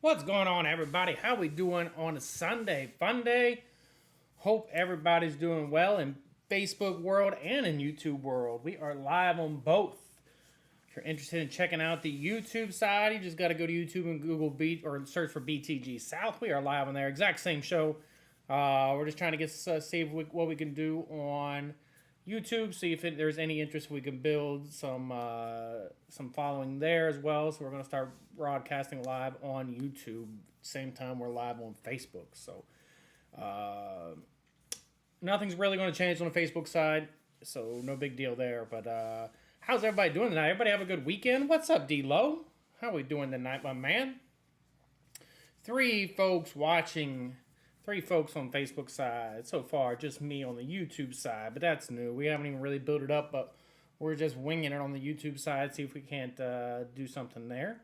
What's going on, everybody? How we doing on a Sunday? Fun day. Hope everybody's doing well in Facebook world and in YouTube world. We are live on both. If you're interested in checking out the YouTube side, you just got to go to YouTube and Google Beat or search for BTG South. We are live on there. Exact same show. We're just trying to see if what we can do on YouTube. See if there's any interest we can build some following there as well. So we're going to start broadcasting live on YouTube. Same time we're live on Facebook. So nothing's really going to change on the Facebook side. So no big deal there. But how's everybody doing tonight? Everybody have a good weekend? What's up, D-Lo? How we doing tonight, my man? 3 folks watching. 3 folks on Facebook side. So far, just me on the YouTube side, but that's new. We haven't even really built it up, but we're just winging it on the YouTube side. See if we can't do something there.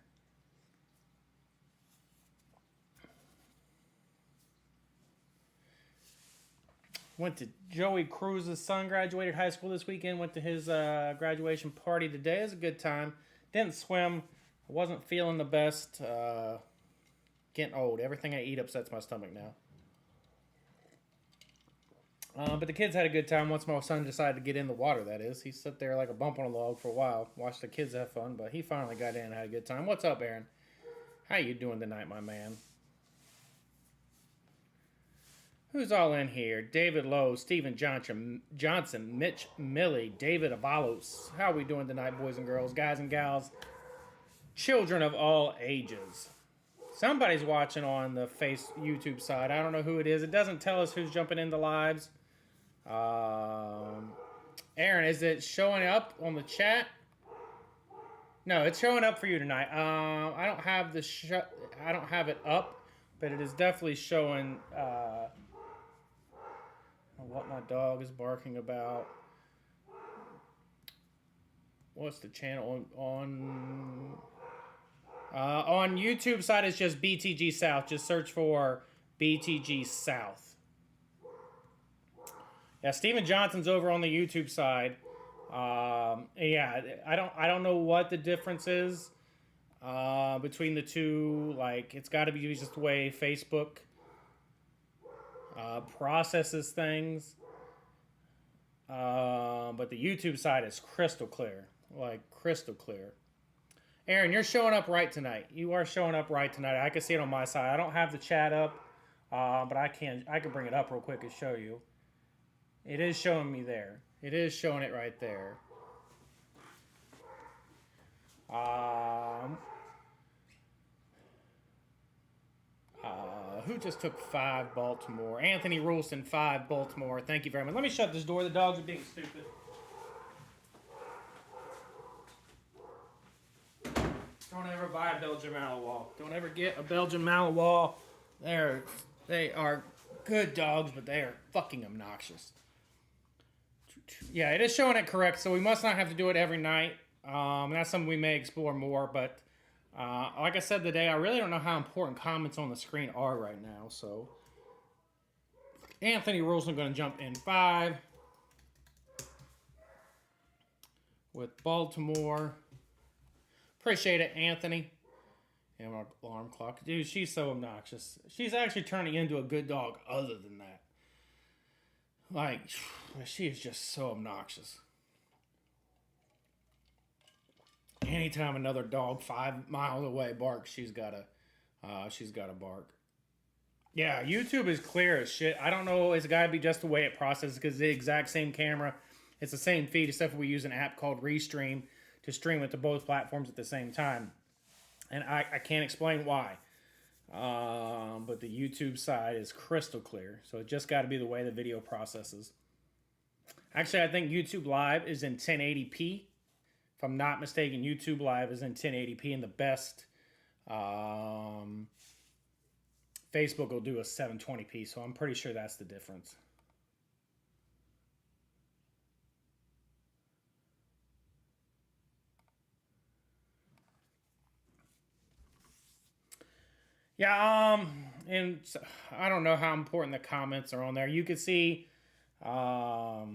Went to Joey Cruz's son graduated high school this weekend. Went to his graduation party today. It was a good time. Didn't swim. I wasn't feeling the best. Getting old. Everything I eat upsets my stomach now. But the kids had a good time once my son decided to get in the water, that is. He sat there like a bump on a log for a while, watched the kids have fun, but he finally got in and had a good time. What's up, Aaron? How you doing tonight, my man? Who's all in here? David Lowe, Stephen Johnson, Mitch Milley, David Avalos. How are we doing tonight, boys and girls, guys and gals, children of all ages? Somebody's watching on the YouTube side. I don't know who it is. It doesn't tell us who's jumping into lives. Aaron, is it showing up on the chat? No, it's showing up for you tonight. I don't have I don't have it up, but it is definitely showing what my dog is barking about. What's the channel on YouTube side? It's just BTG South. Just search for BTG South. Yeah, Steven Johnson's over on the YouTube side. Yeah, I don't know what the difference is between the two. Like, it's got to be just the way Facebook processes things. But the YouTube side is crystal clear, like crystal clear. Aaron, you're showing up right tonight. You are showing up right tonight. I can see it on my side. I don't have the chat up, but I can bring it up real quick and show you. It is showing me there. It is showing it right there. Who just took 5 Baltimore? Anthony Rulston, 5 Baltimore. Thank you very much. Let me shut this door. The dogs are being stupid. Don't ever buy a Belgian Malinois. Don't ever get a Belgian Malinois. They are good dogs, but they are fucking obnoxious. Yeah, it is showing it correct, so we must not have to do it every night. That's something we may explore more, but like I said today, I really don't know how important comments on the screen are right now, so Anthony Wilson going to jump in 5 with Baltimore. Appreciate it, Anthony. And our alarm clock. Dude, she's so obnoxious. She's actually turning into a good dog other than that. Like, she is just so obnoxious. Anytime another dog 5 miles away barks, she's gotta bark. Yeah, YouTube is clear as shit. I don't know. It's got to be just the way it processes because it's the exact same camera. It's the same feed, except for we use an app called Restream to stream it to both platforms at the same time. And I can't explain why. But the YouTube side is crystal clear. So it just got to be the way the video processes. Actually, I think YouTube Live is in 1080p. If I'm not mistaken, YouTube Live is in 1080p, and the best Facebook will do a 720p. So I'm pretty sure that's the difference. Yeah, and so, I don't know how important the comments are on there. You can see, like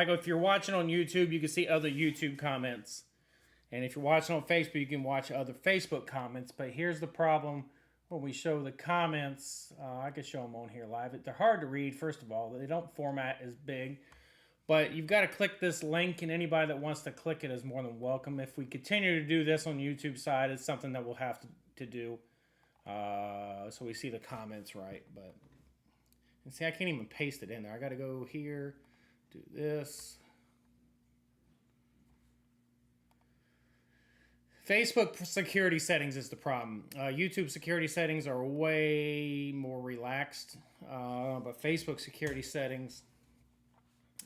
if you're watching on YouTube, you can see other YouTube comments. And if you're watching on Facebook, you can watch other Facebook comments. But here's the problem when we show the comments. I could show them on here live. They're hard to read, first of all. They don't format as big. But you've got to click this link, and anybody that wants to click it is more than welcome. If we continue to do this on the YouTube side, it's something that we'll have to do. So we see the comments right. But and see, I can't even paste it in there. I got to go here, do this. Facebook security settings is the problem. YouTube security settings are way more relaxed, but Facebook security settings,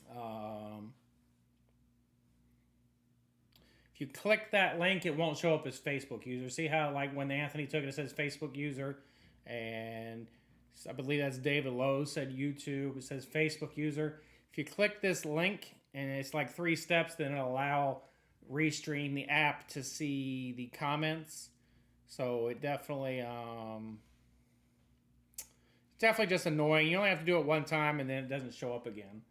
if you click that link, it won't show up as Facebook user. See how, like, when Anthony took it, it says Facebook user, and I believe that's David Lowe said YouTube. It says Facebook user. If you click this link, and it's like 3 steps, then it'll allow Restream the app to see the comments. So it definitely just annoying. You only have to do it one time and then it doesn't show up again.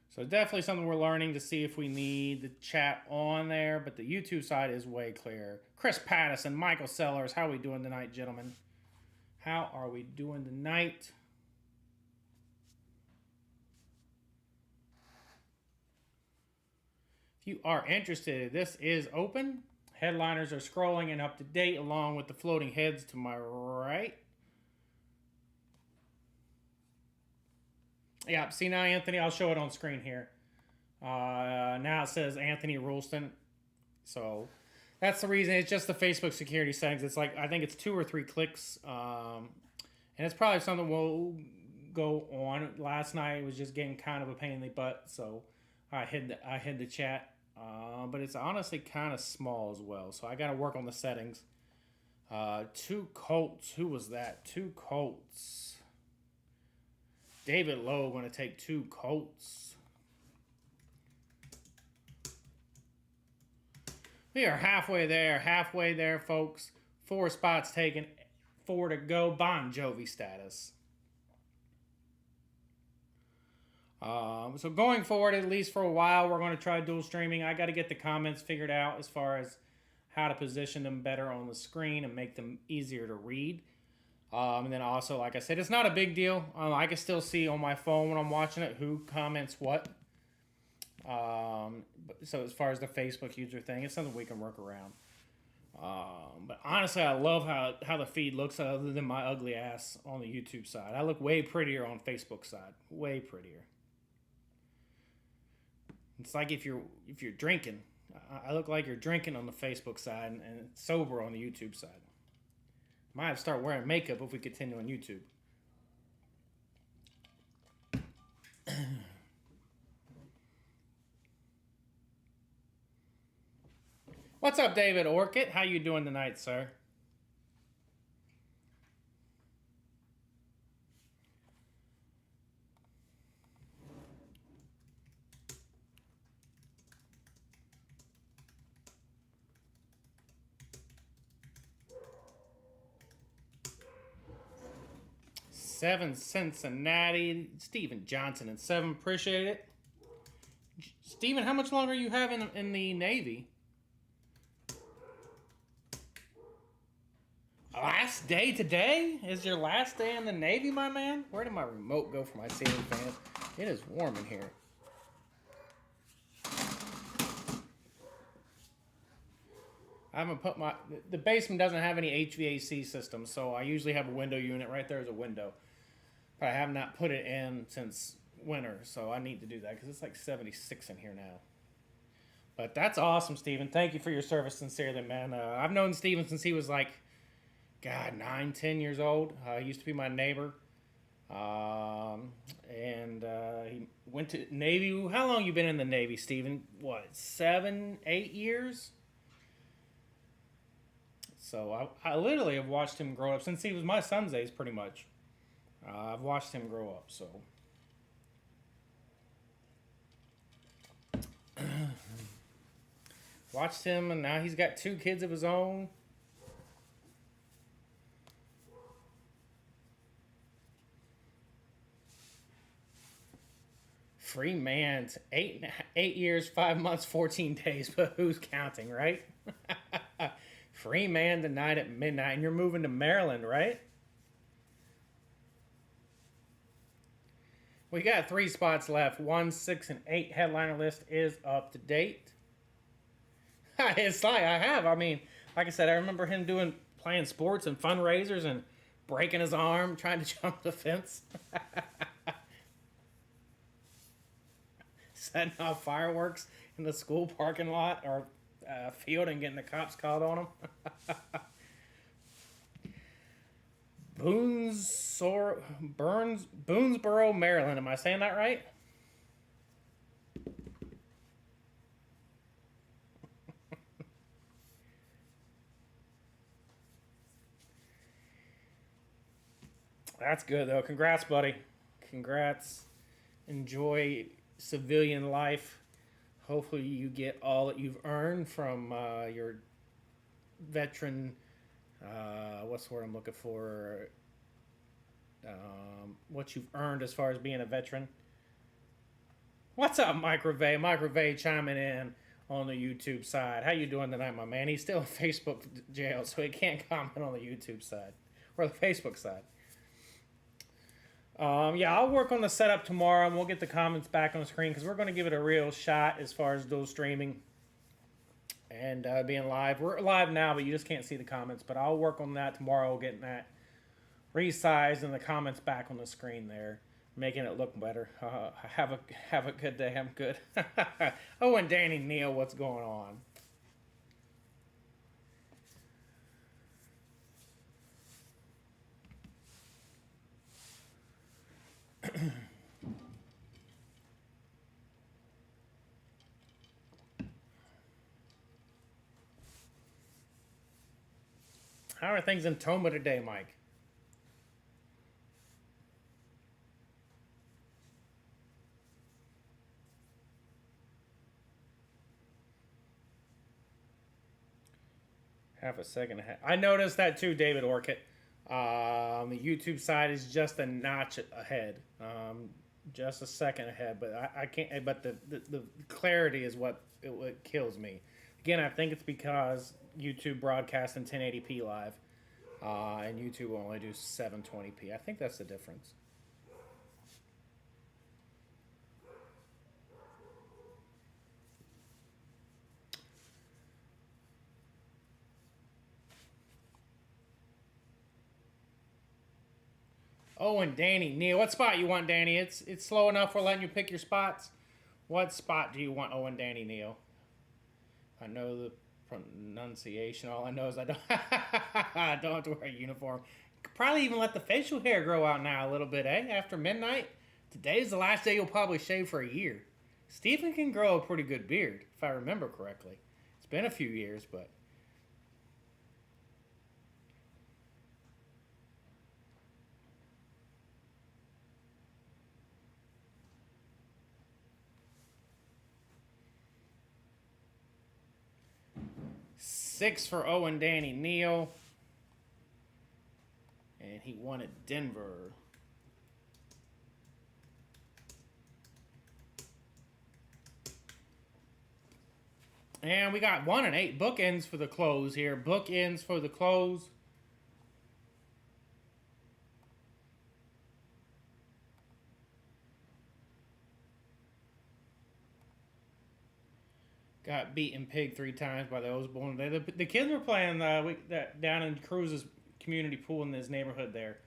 So definitely something we're learning to see if we need the chat on there, but the YouTube side is way clear. Chris Pattison, Michael Sellers, how are we doing tonight, gentlemen? How are we doing tonight? You are interested, this is open. Headliners are scrolling and up to date along with the floating heads to my right. Yeah, see now, Anthony, I'll show it on screen here. Now it says Anthony Rulston. So that's the reason. It's just the Facebook security settings. It's like, I think it's 2 or 3 clicks. And it's probably something we'll go on. Last night it was just getting kind of a pain in the butt, so I hid the chat. But it's honestly kind of small as well, so I got to work on the settings. 2 Colts. Who was that? 2 Colts. David Lowe going to take 2 Colts. We are halfway there, folks. 4 spots taken, 4 to go. Bon Jovi status. So going forward, at least for a while, we're going to try dual streaming. I got to get the comments figured out as far as how to position them better on the screen and make them easier to read. And then also, like I said, it's not a big deal. I can still see on my phone when I'm watching it who comments what. So as far as the Facebook user thing, it's something we can work around. But honestly, I love how the feed looks other than my ugly ass on the YouTube side. I look way prettier on Facebook side. Way prettier. It's like if you're drinking. I look like you're drinking on the Facebook side and sober on the YouTube side. Might have to start wearing makeup if we continue on YouTube. What's up, David Orchid? How you doing tonight, sir? Seven Cincinnati. Steven Johnson and 7. Appreciate it. Steven, how much longer you have in the Navy? Last day today? Is your last day in the Navy, my man? Where did my remote go for my ceiling fans? It is warm in here. I haven't put the basement doesn't have any HVAC system, so I usually have a window unit. Right there is a window. But I have not put it in since winter, so I need to do that because it's like 76 in here now. But that's awesome, Steven. Thank you for your service, sincerely, man. I've known Steven since he was like, God, 9, 10 years old. He used to be my neighbor. And he went to Navy. How long you been in the Navy, Steven? What, 7, 8 years? So I literally have watched him grow up since he was my son's age, pretty much. I've watched him grow up, so. Watched him, and now he's got 2 kids of his own. Free man's 8 years, 5 months, 14 days, but who's counting, right? Free man tonight at midnight, and you're moving to Maryland, right? We got 3 spots left. 1, 6, and 8 headliner list is up to date. It's like I have. I mean, like I said, I remember him playing sports and fundraisers and breaking his arm trying to jump the fence. Setting off fireworks in the school parking lot or field and getting the cops called on him. Boonesboro, Maryland. Am I saying that right? That's good though. Congrats, buddy. Congrats. Enjoy civilian life. Hopefully, you get all that you've earned from your veteran. What's the word I'm looking for? What you've earned as far as being a veteran. What's up, Microve? Microve chiming in on the YouTube side. How you doing tonight, my man? He's still in Facebook jail, so he can't comment on the YouTube side or the Facebook side. Yeah, I'll work on the setup tomorrow, and we'll get the comments back on the screen because we're going to give it a real shot as far as dual streaming and being live. We're live now, but you just can't see the comments. But I'll work on that tomorrow, getting that resized and the comments back on the screen there, making it look better. Have a good day. I'm good. Oh, and Danny Neal, what's going on? How are things in Toma today, Mike? Half a second ahead. I noticed that too, David Orchid. The YouTube side is just a notch ahead, just a second ahead. But I can't. But the clarity is what kills me. Again, I think it's because YouTube broadcasts in 1080p live, and YouTube will only do 720p. I think that's the difference. Oh, and Danny Neal, what spot you want, Danny? It's slow enough. We're letting you pick your spots. What spot do you want, Owen Danny Neal? I know the pronunciation. All I know is I don't I don't have to wear a uniform. Could probably even let the facial hair grow out now a little bit, eh? After midnight. Today's the last day you'll probably shave for a year. Stephen can grow a pretty good beard, if I remember correctly. It's been a few years, but 6 for Owen Danny Neal. And he won at Denver. And we got 1 and 8 bookends for the close here. Bookends for the close. Got beaten pig 3 times by the Osborne. The kids were playing down in Cruz's community pool in his neighborhood there.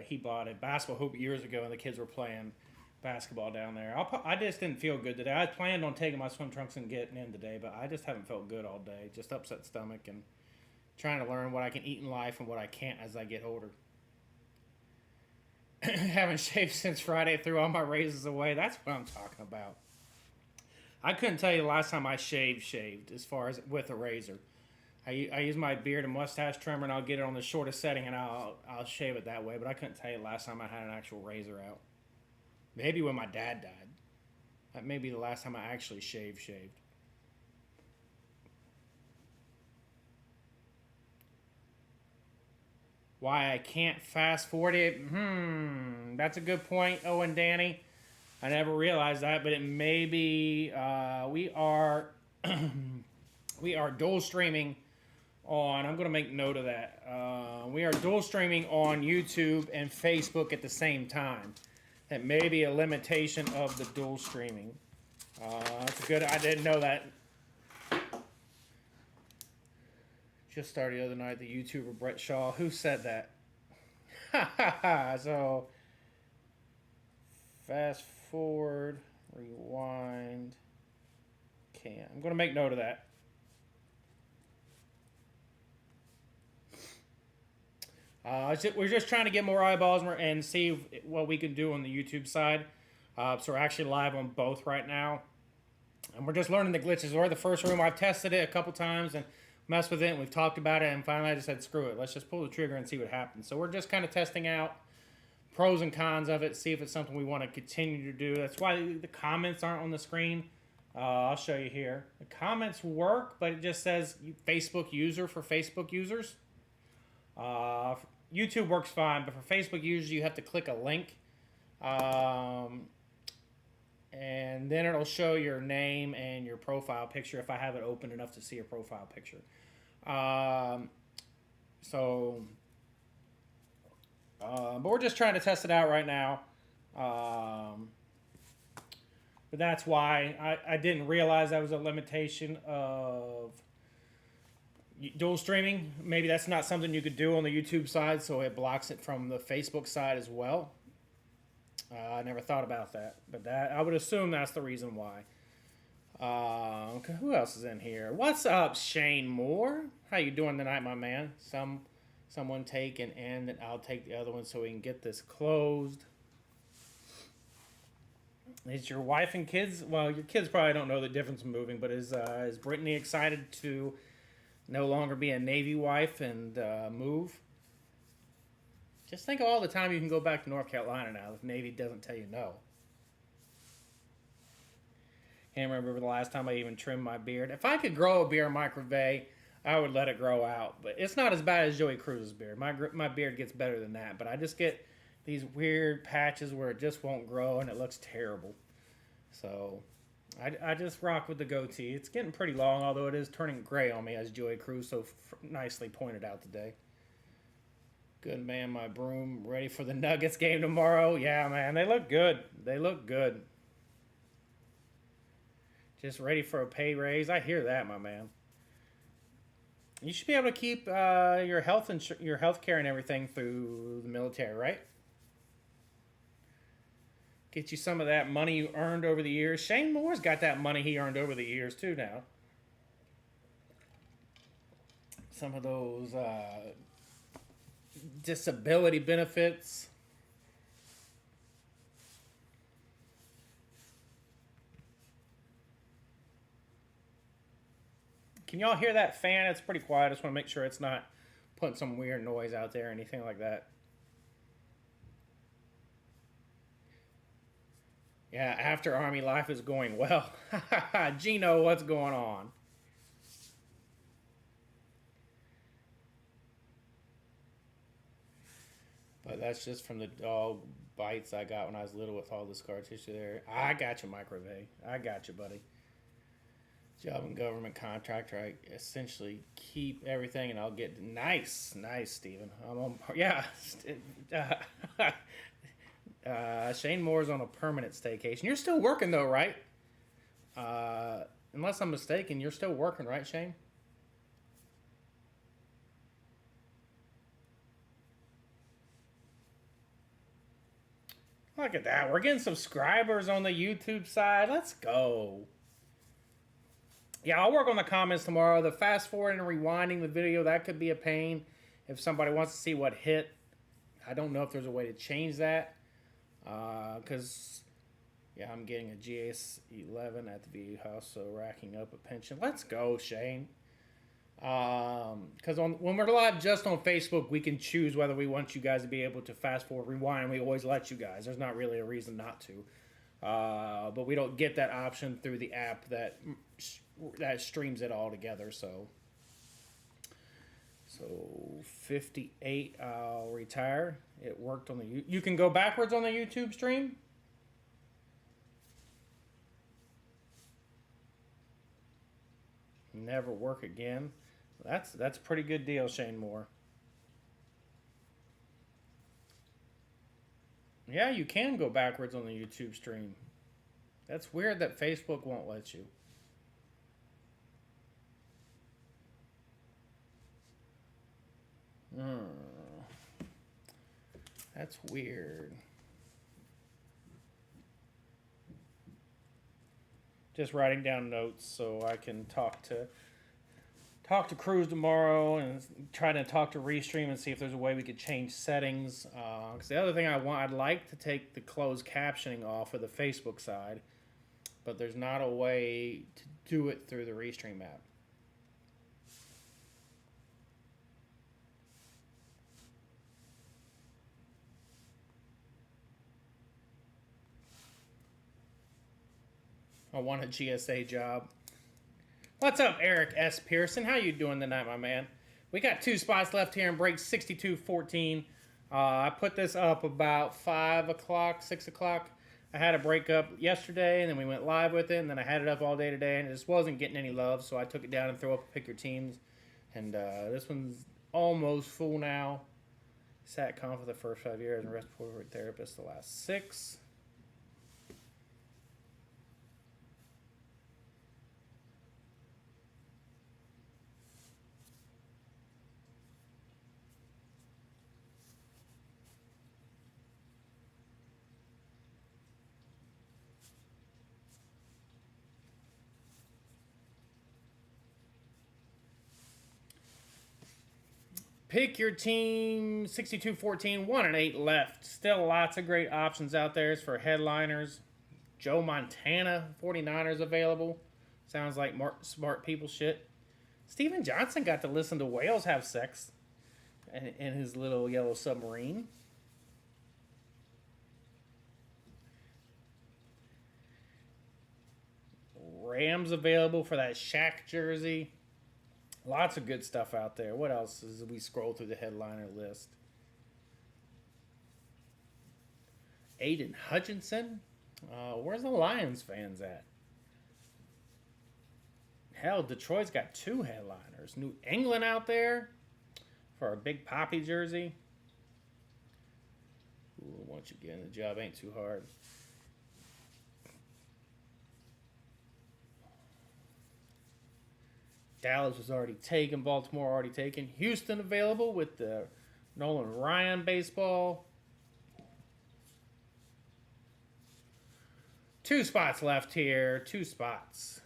He bought a basketball hoop years ago, and the kids were playing basketball down there. I just didn't feel good today. I planned on taking my swim trunks and getting in today, but I just haven't felt good all day. Just upset stomach and trying to learn what I can eat in life and what I can't as I get older. Haven't shaved since Friday. Threw all my razors away. That's what I'm talking about. I couldn't tell you the last time I shaved as far as with a razor. I use my beard and mustache trimmer, and I'll get it on the shortest setting, and I'll shave it that way. But I couldn't tell you the last time I had an actual razor out. Maybe when my dad died. That may be the last time I actually shaved. Why I can't fast forward it? That's a good point, Owen Danny. I never realized that, but it may be we are we are dual streaming on. I'm going to make note of that. We are dual streaming on YouTube and Facebook at the same time. That may be a limitation of the dual streaming. That's good. I didn't know that. Just started the other night. The YouTuber Brett Shaw. Who said that? So fast forward, rewind. Okay, I'm going to make note of that. We're just trying to get more eyeballs and see what we can do on the YouTube side. So we're actually live on both right now. And we're just learning the glitches. We're the first room. I've tested it a couple times and messed with it. And we've talked about it. And finally I just said, screw it. Let's just pull the trigger and see what happens. So we're just kind of testing out pros and cons of it. See if it's something we want to continue to do. That's why the comments aren't on the screen. I'll show you here. The comments work, but it just says Facebook user for Facebook users. YouTube works fine, but for Facebook users, you have to click a link. And then it'll show your name and your profile picture if I have it open enough to see your profile picture. But we're just trying to test it out right now. But that's why I didn't realize that was a limitation of dual streaming. Maybe that's not something you could do on the YouTube side, so it blocks it from the Facebook side as well. I never thought about that, but that I would assume that's the reason why. Okay, who else is in here? What's up, Shane Moore? How you doing tonight, my man? Someone take an end, and I'll take the other one so we can get this closed. Is your wife and kids? Well, your kids probably don't know the difference in moving, but is Brittany excited to no longer be a Navy wife and move? Just think of all the time you can go back to North Carolina now if Navy doesn't tell you no. Can't remember the last time I even trimmed my beard. If I could grow a beard microwave, I would let it grow out. But it's not as bad as Joey Cruz's beard. My beard gets better than that. But I just get these weird patches where it just won't grow and it looks terrible. So I just rock with the goatee. It's getting pretty long, although it is turning gray on me, as Joey Cruz so nicely pointed out today. Good man, my broom. Ready for the Nuggets game tomorrow? Yeah, man. They look good. They look good. Just ready for a pay raise. I hear that, my man. You should be able to keep your health care and everything through the military, right? Get you some of that money you earned over the years. Shane Moore's got that money he earned over the years, too, now. Some of those disability benefits. Can y'all hear that fan? It's pretty quiet. I just want to make sure it's not putting some weird noise out there or anything like that. Yeah, after Army life is going well. Gino, what's going on? But that's just from the dog bites I got when I was little with all the scar tissue there. I got you, Microwave. I got you, buddy. Job and government contractor. I essentially keep everything and I'll get nice, Steven. I'm on, yeah. Shane Moore's on a permanent staycation. You're still working though, right? Unless I'm mistaken, you're still working, right, Shane? Look at that. We're getting subscribers on the YouTube side. Let's go. Yeah, I'll work on the comments tomorrow. The fast forwarding and rewinding the video, that could be a pain if somebody wants to see what hit. I don't know if there's a way to change that. Because, yeah, I'm getting a GS11 at the VA house, so racking up a pension. Let's go, Shane. Because when we're live just on Facebook, we can choose whether we want you guys to be able to fast forward, rewind, and we always let you guys. There's not really a reason not to. But we don't get that option through the app that streams it all together. So 58, I'll retire. It worked on the. You can go backwards on the YouTube stream. Never work again. That's a pretty good deal, Shane Moore. Yeah, you can go backwards on the YouTube stream. That's weird that Facebook won't let you. Hmm. That's weird. Just writing down notes so I can talk to Cruz tomorrow and try to talk to Restream and see if there's a way we could change settings. Because the other thing I'd like to take the closed captioning off of the Facebook side, but there's not a way to do it through the Restream app. I want a GSA job. What's up, Eric S. Pearson? How you doing tonight, my man? We got 2 spots left here in break 62-14. I put this up about 5 o'clock, 6 o'clock. I had a break up yesterday, and then we went live with it, and then I had it up all day today, and it just wasn't getting any love, so I took it down and threw up a pick your teams. And this one's almost full now. SatCom for the first 5 years and respiratory therapist the last 6. Pick your team, 62-14, 1 and 8 left. Still lots of great options out there for headliners. Joe Montana, 49ers available. Sounds like smart people shit. Steven Johnson got to listen to whales have sex in his little yellow submarine. Rams available for that Shaq jersey. Lots of good stuff out there. What else as we scroll through the headliner list? Aiden Hutchinson. Where's the Lions fans at? Hell, Detroit's got 2 headliners. New England out there for a Big Poppy jersey. Ooh, once again, the job ain't too hard. Dallas was already taken. Baltimore already taken. Houston available with the Nolan Ryan baseball. 2 spots left here. 2 spots.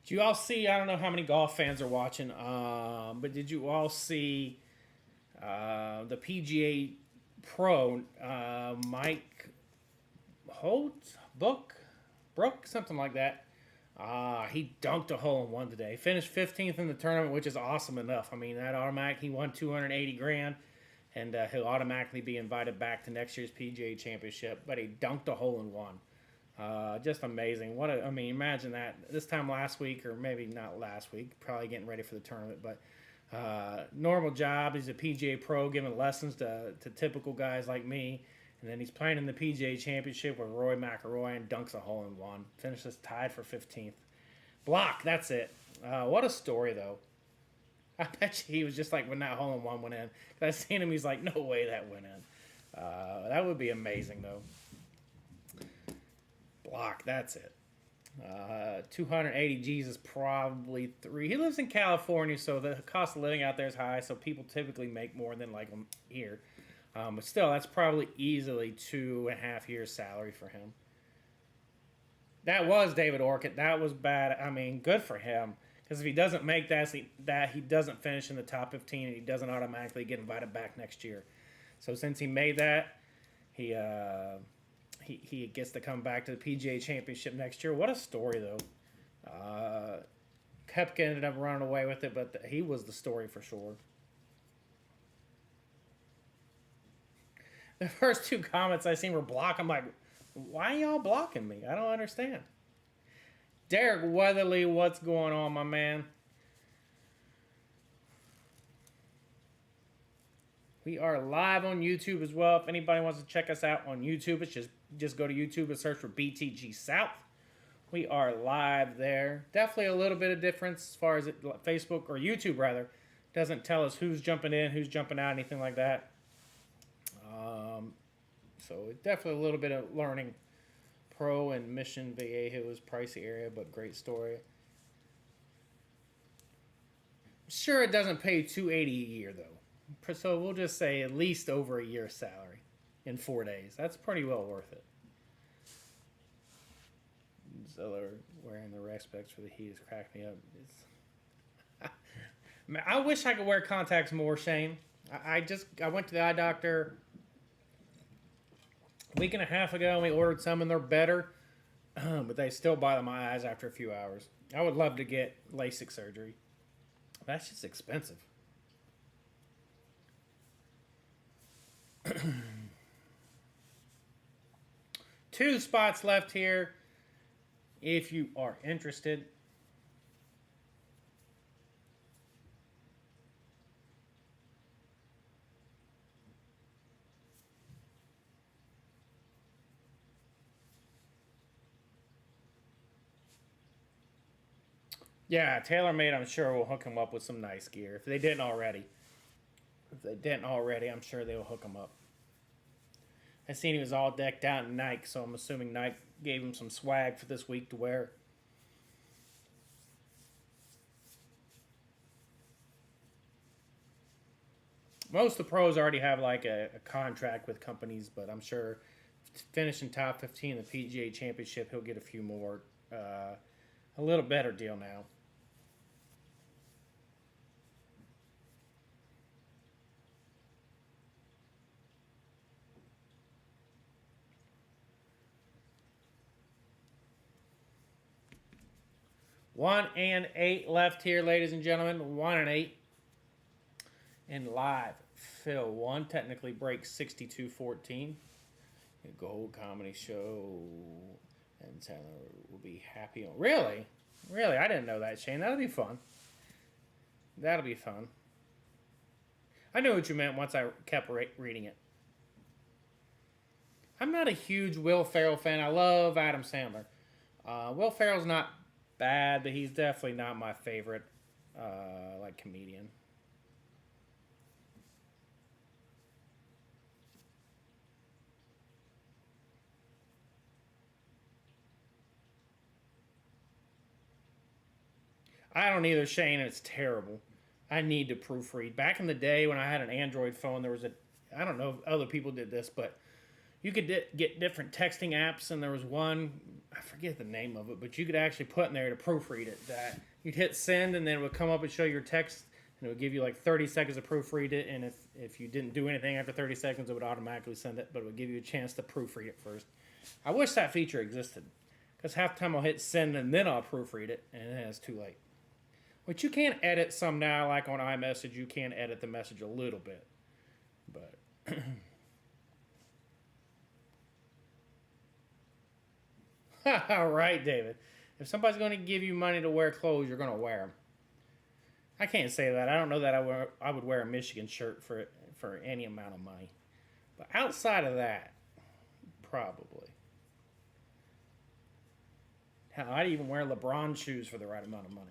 Did you all see? I don't know how many golf fans are watching, but did you all see the PGA Pro Mike Holt Brook, something like that? He dunked a hole in one today. Finished 15th in the tournament, which is awesome enough. I mean, that automatic he won 280 grand, and he'll automatically be invited back to next year's PGA Championship. But he dunked a hole in one. Just amazing. I mean, imagine that. This time last week, or maybe not last week, probably getting ready for the tournament, but normal job. He's a PGA pro giving lessons to typical guys like me. And then he's playing in the PGA Championship with Roy McIlroy and dunks a hole in one. Finishes tied for 15th. Block, that's it. What a story, though. I bet you he was just like when that hole in one went in. I seen him, he's like, no way that went in. That would be amazing, though. Block, that's it. 280 G's is probably 3. He lives in California, so the cost of living out there is high, so people typically make more than like here. But still, that's probably easily 2.5 years' salary for him. That was David Orchid. That was bad. I mean, good for him. Because if he doesn't make that, he doesn't finish in the top 15, and he doesn't automatically get invited back next year. So since he made that, he he gets to come back to the PGA Championship next year. What a story, though. Koepka ended up running away with it, but he was the story for sure. The first two comments I seen were blocked. I'm like, why y'all blocking me? I don't understand. Derek Weatherly, what's going on, my man? We are live on YouTube as well. If anybody wants to check us out on YouTube, it's just go to YouTube and search for BTG South. We are live there. Definitely a little bit of difference as far as Facebook or YouTube rather doesn't tell us who's jumping in, who's jumping out, anything like that. So it's definitely a little bit of learning. Pro and Mission Vallejo is pricey area, but great story. Sure, it doesn't pay $280 a year though. So we'll just say at least over a year's salary in 4 days. That's pretty well worth it. Zeller wearing the rec specs for the heat has cracked me up. I wish I could wear contacts more, Shane. I went to the eye doctor a week and a half ago and we ordered some and they're better, but they still bother my eyes after a few hours. I would love to get LASIK surgery. That's just expensive. Two spots left here if you are interested. Yeah, TaylorMade, I'm sure, will hook them up with some nice gear. If they didn't already. I'm sure they will hook him up. I seen he was all decked out in Nike, so I'm assuming Nike gave him some swag for this week to wear. Most of the pros already have like a contract with companies, but I'm sure finishing top 15 in the PGA Championship, he'll get a few more, a little better deal now. One and 8 left here, ladies and gentlemen. 1 and 8. And live, Phil 1 technically breaks 62-14. Gold Comedy Show. And Taylor will be happy. Really? Really? I didn't know that, Shane. That'll be fun. That'll be fun. I knew what you meant once I kept reading it. I'm not a huge Will Ferrell fan. I love Adam Sandler. Will Ferrell's not bad, but he's definitely not my favorite like comedian. I don't either, Shane. It's terrible. I need to proofread. Back in the day when I had an Android phone, there was I don't know if other people did this, but you could get different texting apps, and there was one, I forget the name of it, but you could actually put in there to proofread it. That you'd hit send, and then it would come up and show your text, and it would give you like 30 seconds to proofread it, and if you didn't do anything after 30 seconds, it would automatically send it, but it would give you a chance to proofread it first. I wish that feature existed, because half the time I'll hit send, and then I'll proofread it, and then it's too late. Which you can edit some now, like on iMessage, you can edit the message a little bit, but... All right, David. If somebody's going to give you money to wear clothes, you're going to wear them. I can't say that. I don't know that I would wear a Michigan shirt for any amount of money. But outside of that, probably. Hell, I'd even wear LeBron shoes for the right amount of money.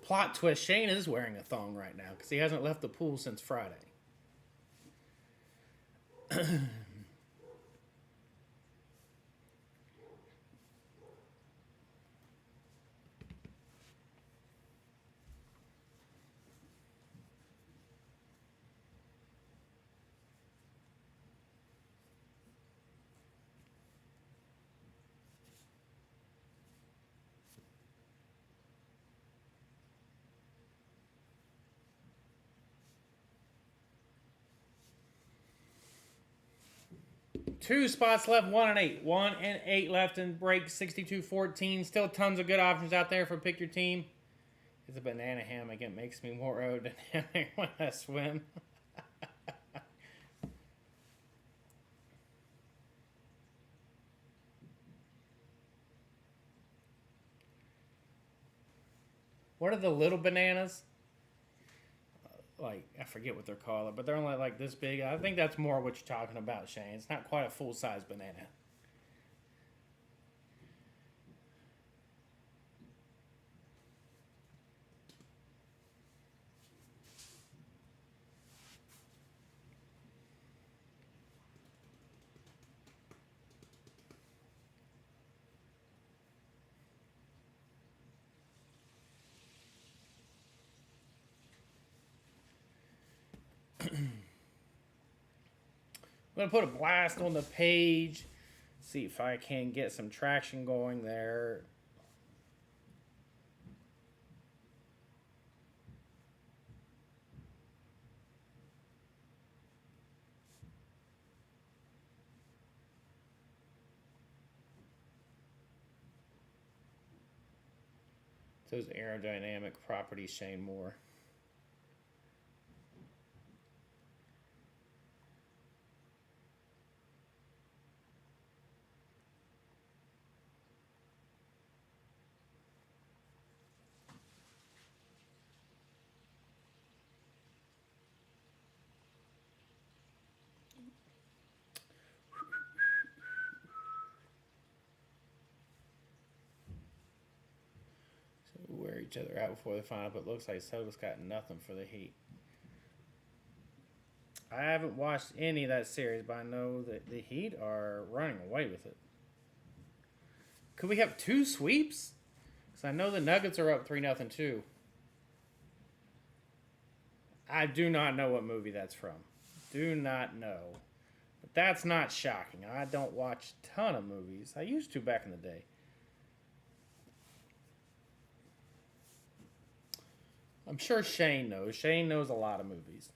Plot twist, Shane is wearing a thong right now because he hasn't left the pool since Friday. Two spots left, 1 and 8. 1 and 8 left in break 62-14. Still tons of good options out there for pick your team. It's a banana hammock. It makes me more aerodynamic when I swim. What are the little bananas? Like, I forget what they're called, but they're only like this big. I think that's more what you're talking about, Shane. It's not quite a full-size banana. I'm going to put a blast on the page. See if I can get some traction going there. Those aerodynamic properties, Shane Moore. Wear each other out before the final, but it looks like Soto's got nothing for the Heat. I haven't watched any of that series, but I know that the Heat are running away with it. Could we have 2 sweeps? Because I know the Nuggets are up 3-0 too. I do not know what movie that's from. Do not know. But that's not shocking. I don't watch a ton of movies. I used to back in the day. I'm sure Shane knows. Shane knows a lot of movies.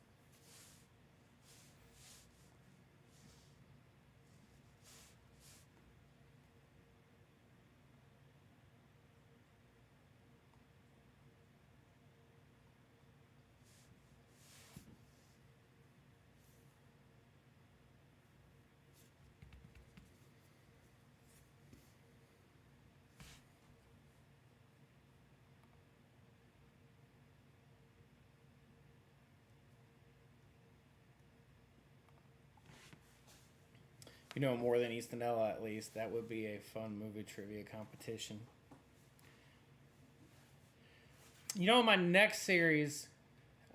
You know more than Eastonella, at least. That would be a fun movie trivia competition. You know, my next series,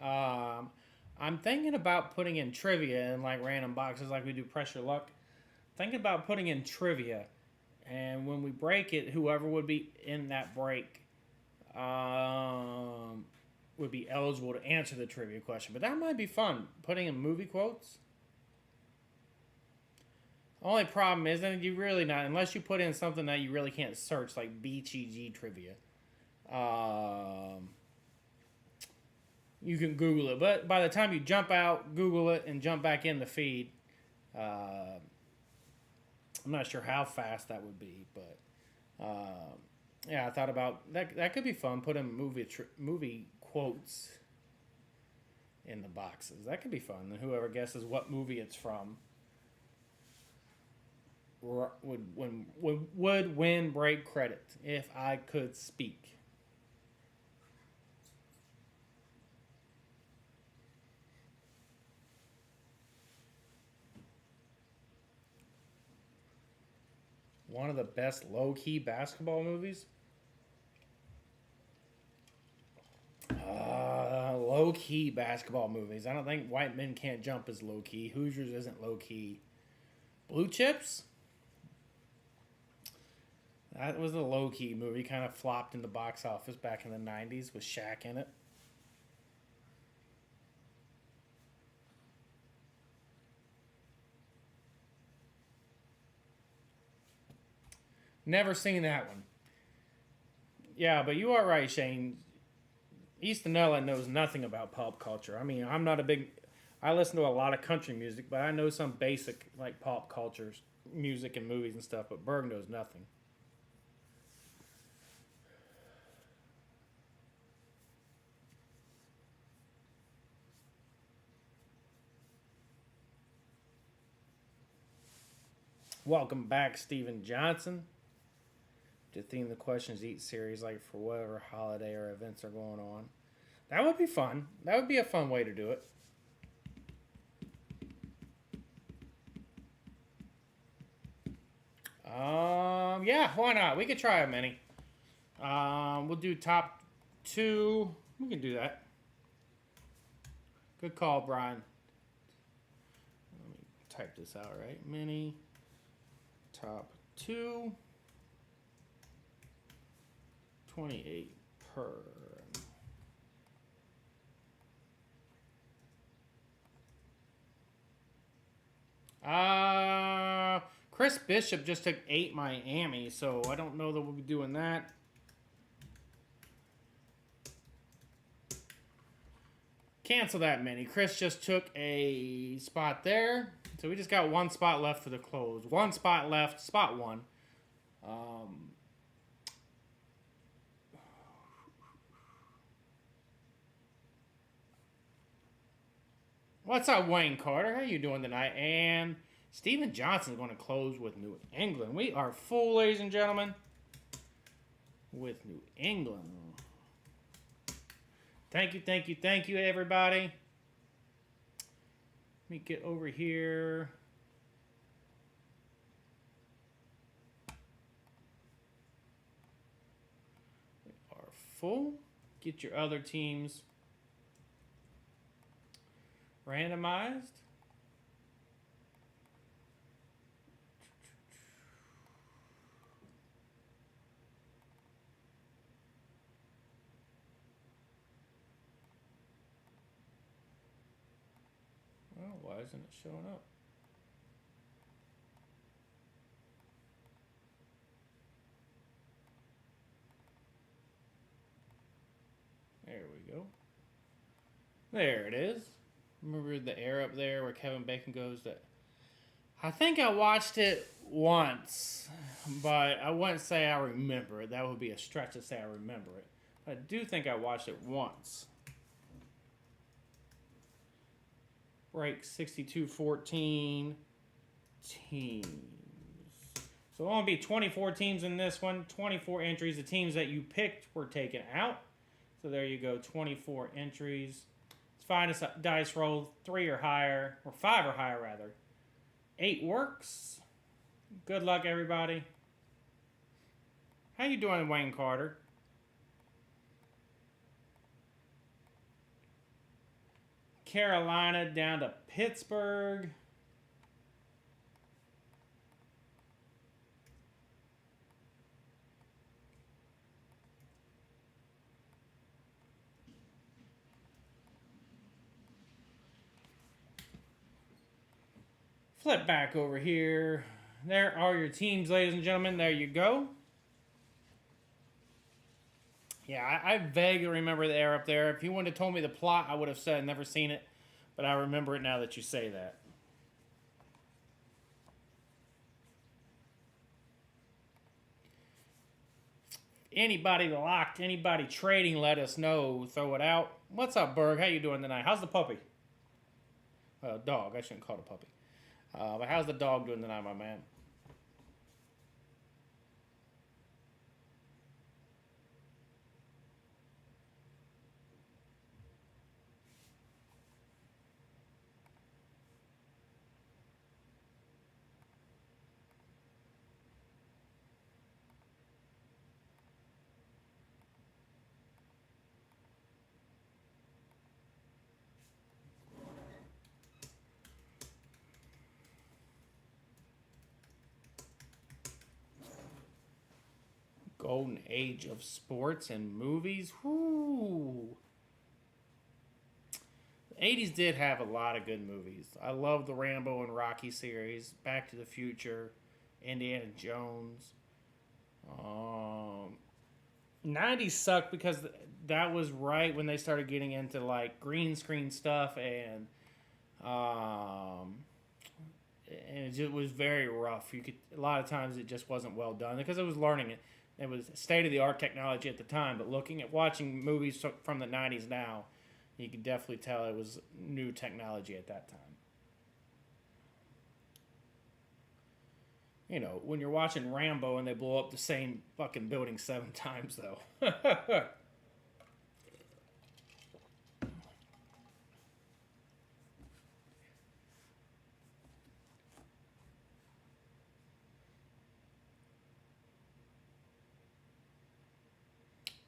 I'm thinking about putting in trivia in like random boxes like we do Pressure Luck. Thinking about putting in trivia. And when we break it, whoever would be in that break would be eligible to answer the trivia question. But that might be fun, putting in movie quotes. Only problem is that you really not, unless you put in something that you really can't search, like BTG trivia. You can Google it, but by the time you jump out, Google it, and jump back in the feed, I'm not sure how fast that would be, but yeah, I thought about that. That could be fun. Put in movie quotes in the boxes. That could be fun. And whoever guesses what movie it's from would win break credit if I could speak. One of the best low-key basketball movies? Low-key basketball movies. I don't think White Men Can't Jump is low-key. Hoosiers isn't low-key. Blue Chips? That was a low-key movie. Kind of flopped in the box office back in the 90s with Shaq in it. Never seen that one. Yeah, but you are right, Shane. Eastonella knows nothing about pop culture. I mean, I'm not a big... I listen to a lot of country music, but I know some basic like pop cultures, music and movies and stuff. But Berg knows nothing. Welcome back, Steven Johnson. To theme the questions each series like for whatever holiday or events are going on. That would be fun. That would be a fun way to do it. Yeah, why not? We could try a mini. We'll do top two. We can do that. Good call, Brian. Let me type this out, right? Mini top two. 28 per. Chris Bishop just took 8 Miami, so I don't know that we'll be doing that. Cancel that mini. Chris just took a spot there. So we just got one spot left for the close. One spot left, spot one. What's up, Wayne Carter? How you doing tonight? And Steven Johnson is going to close with New England. We are full, ladies and gentlemen, with New England. Thank you, thank you, thank you, everybody. Let me get over here. We are full. Get your other teams randomized. Well, why isn't it showing up? There we go. There it is. Remember the air up there where Kevin Bacon goes? That I think I watched it once, but I wouldn't say I remember it. That would be a stretch to say I remember it. But I do think I watched it once. Break 62-14 teams. So it'll only be 24 teams in this one. 24 entries. The teams that you picked were taken out. So there you go. 24 entries. Find us a dice roll 3 or higher, or 5 or higher rather. 8 works. Good luck, everybody. How you doing, Wayne Carter? Carolina down to Pittsburgh. Flip back over here. There are your teams, ladies and gentlemen. There you go. Yeah, I vaguely remember the air up there. If you wouldn't have told me the plot, I would have said never seen it. But I remember it now that you say that. Anybody locked, anybody trading, let us know. Throw it out. What's up, Berg? How you doing tonight? How's the puppy? Dog. I shouldn't call it a puppy. But how's the dog doing tonight, my man? Golden age of sports and movies. Whoo. The 80s did have a lot of good movies. I love the Rambo and Rocky series, Back to the Future, Indiana Jones. 90s sucked because that was right when they started getting into like green screen stuff and Um, and it just was very rough. You could a lot of times it just wasn't well done because it was learning it. It was state of the art technology at the time, but looking at watching movies from the '90s now, you could definitely tell it was new technology at that time. You know, when you're watching Rambo and they blow up the same fucking building 7 times, though.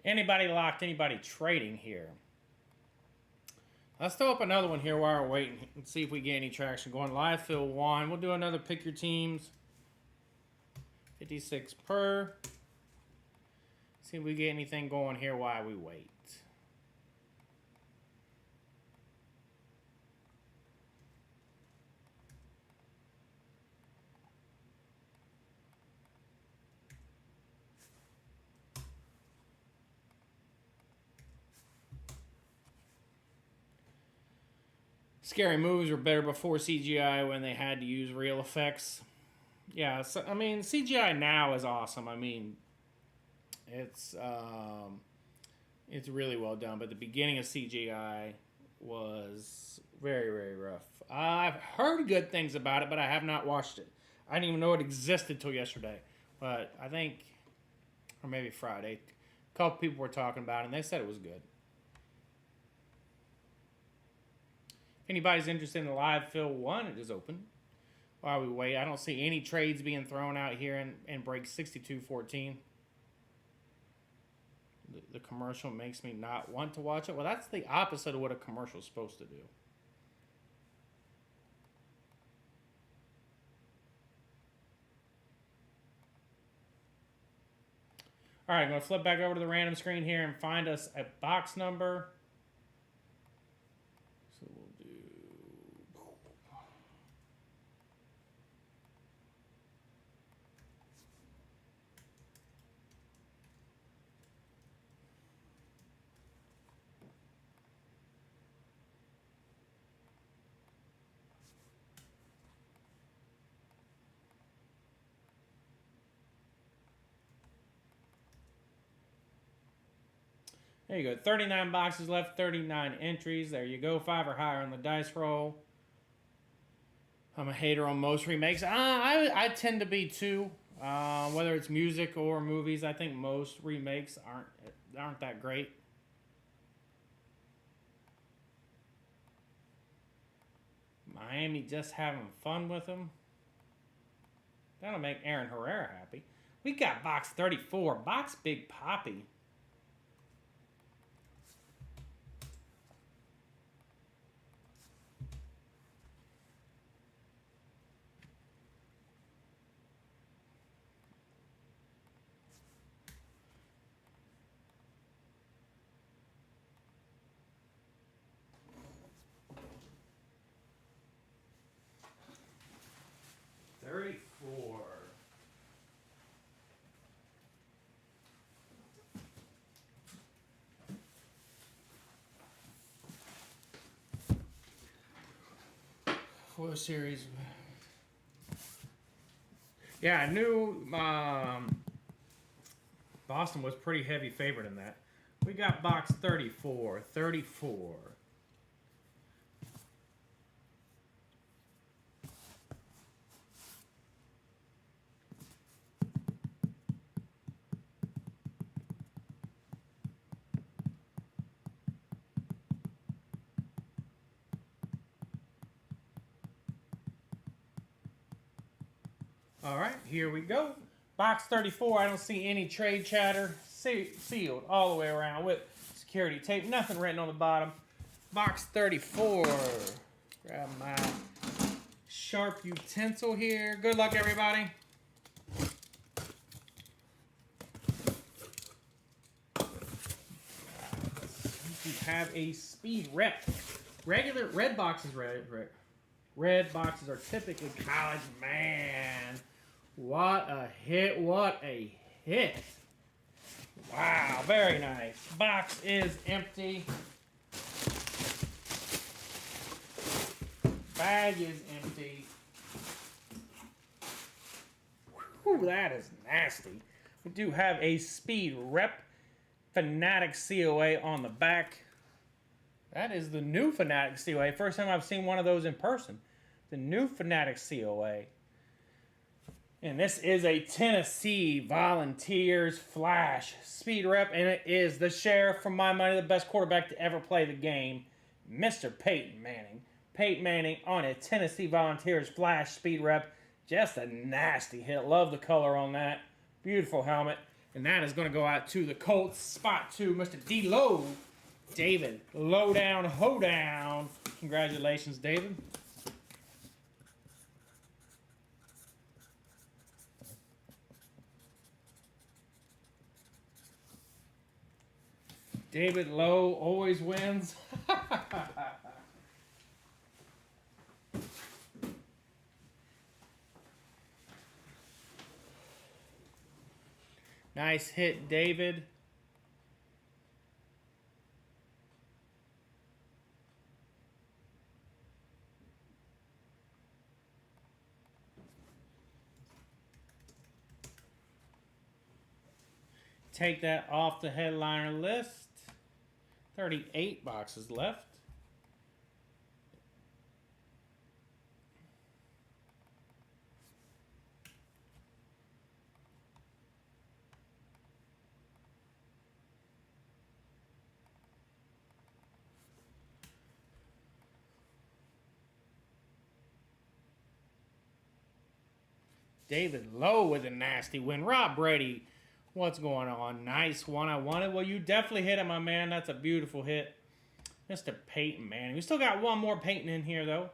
Anybody locked? Anybody trading here? Let's throw up another one here while we're waiting and see if we get any traction going. Live fill 1. We'll do another pick your teams. 56 per. See if we get anything going here while we wait. Scary movies were better before CGI when they had to use real effects. Yeah, so, I mean, CGI now is awesome. I mean, it's really well done, but the beginning of CGI was very, very rough. I've heard good things about it, but I have not watched it. I didn't even know it existed till yesterday. But I think, or maybe Friday, a couple people were talking about it, and they said it was good. If anybody's interested in the live fill 1, it is open. While we wait, I don't see any trades being thrown out here in break 62.14. The commercial makes me not want to watch it. Well, that's the opposite of what a commercial is supposed to do. All right, I'm going to flip back over to the random screen here and find us a box number. So we'll do... There you go. 39 boxes left, 39 entries. There you go. 5 or higher on the dice roll. I'm a hater on most remakes. I tend to be too. Whether it's music or movies, I think most remakes aren't that great. Miami just having fun with them. That'll make Aaron Herrera happy. We got box 34. Box Big Poppy. For a series. Yeah, I knew Boston was pretty heavy favorite in that. We got box 34. 34. All right, here we go. Box 34, I don't see any trade chatter. Sealed all the way around with security tape. Nothing written on the bottom. Box 34. Grab my sharp utensil here. Good luck, everybody. You have a speed rep. Regular red boxes, red boxes are typically college. Man, what a hit. What a hit. Wow, very nice. Box is empty. Bag is empty. Whew, that is nasty. We do have a Speed Rep Fanatic COA on the back. That is the new Fanatic COA. First time I've seen one of those in person. The new Fanatic COA. And this is a Tennessee Volunteers Flash Speed Rep. And it is the sheriff, for my money, the best quarterback to ever play the game, Mr. Peyton Manning. Peyton Manning on a Tennessee Volunteers Flash Speed Rep. Just a nasty hit. Love the color on that. Beautiful helmet. And that is going to go out to the Colts. Spot 2, Mr. D-Low. David, low down, ho down. Congratulations, David. David Lowe always wins. Nice hit, David. Take that off the headliner list. 38 boxes left. David Lowe with a nasty win. Rob Brady, what's going on? Nice one. I wanted. Well, you definitely hit it, my man. That's a beautiful hit. Mr. Peyton Manning. We still got one more Peyton in here, though.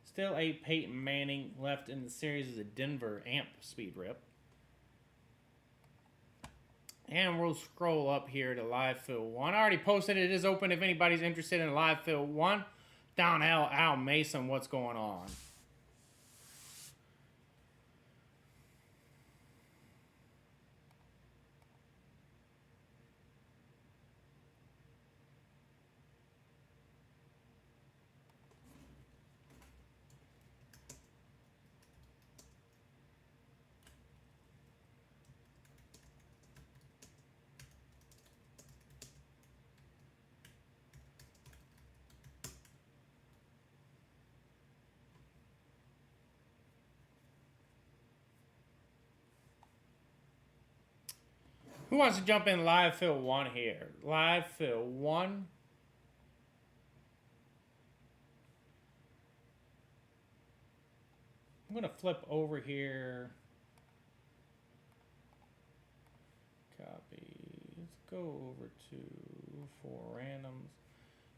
Still a Peyton Manning left in the series as a Denver Amp Speed Rep. And we'll scroll up here to Live Fill 1. I already posted it. It is open if anybody's interested in Live Fill 1. Donnell Al Mason, what's going on? Who wants to jump in Live Fill 1 here? Live Fill 1. I'm going to flip over here. Copy. Let's go over to for randoms.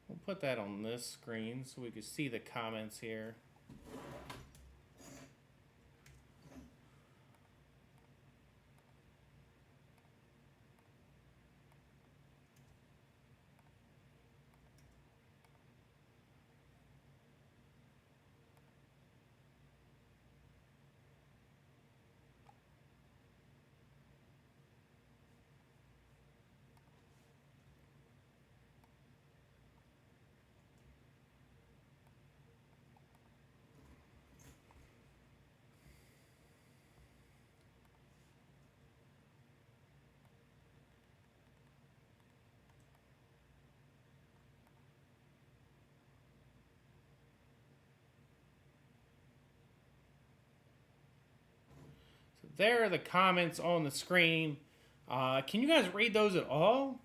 We'll put that on this screen so we can see the comments here. There are the comments on the screen. Can you guys read those at all?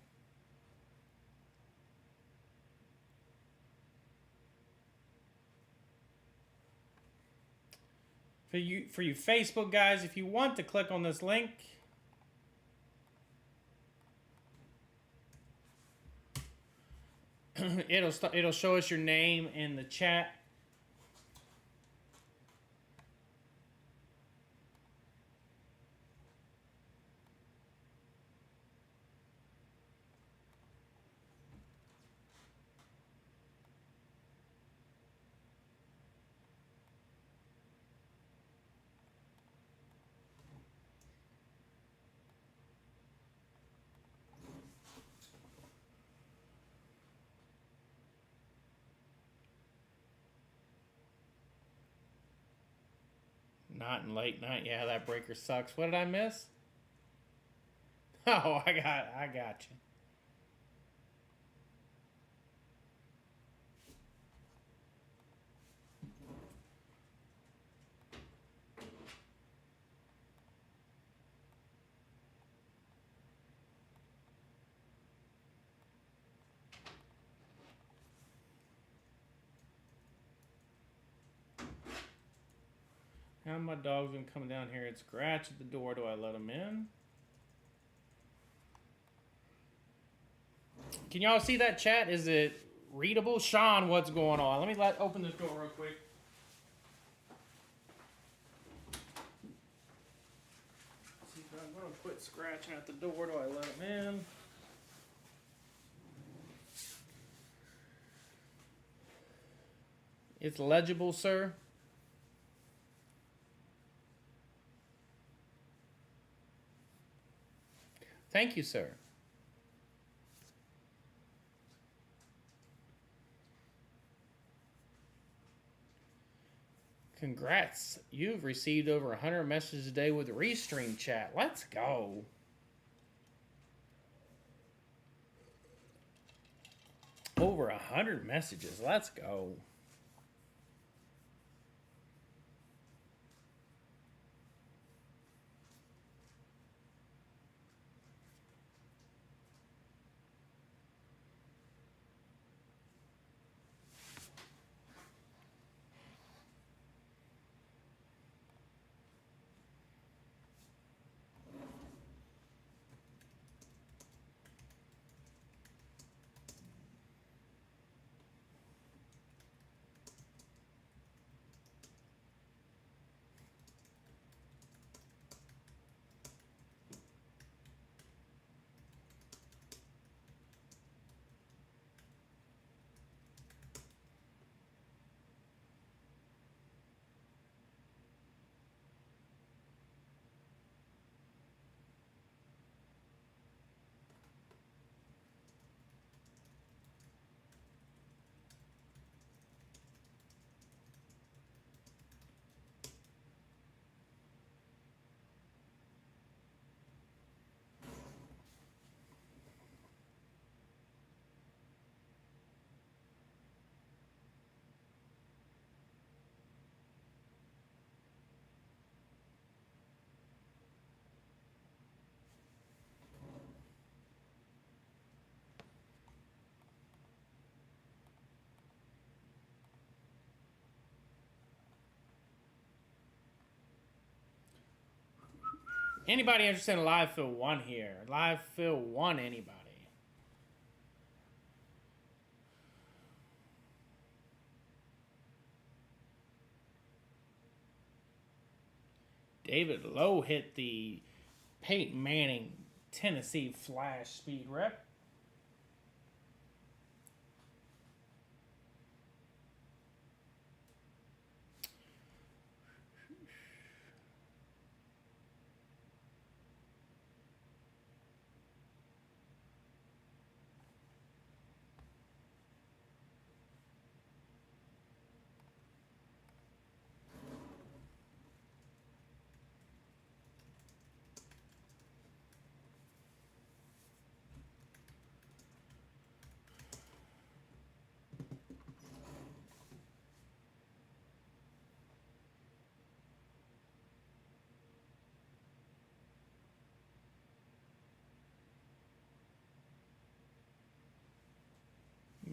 For you Facebook guys, if you want to click on this link, it'll show us your name in the chat. Not in late night. Yeah, that breaker sucks. What did I miss? Oh, I got you. Now my dog's gonna come down here and scratch at the door. Do I let him in? Can y'all see that chat? Is it readable? Sean, what's going on? Let me open this door real quick. See if I'm gonna quit scratching at the door. Do I let him in? It's legible, sir. Thank you, sir. Congrats. You've received over 100 messages a day with Restream chat. Let's go. Over 100 messages. Let's go. Anybody interested in live fill 1 here? Live fill 1, anybody? David Lowe hit the Peyton Manning Tennessee Flash speed rep.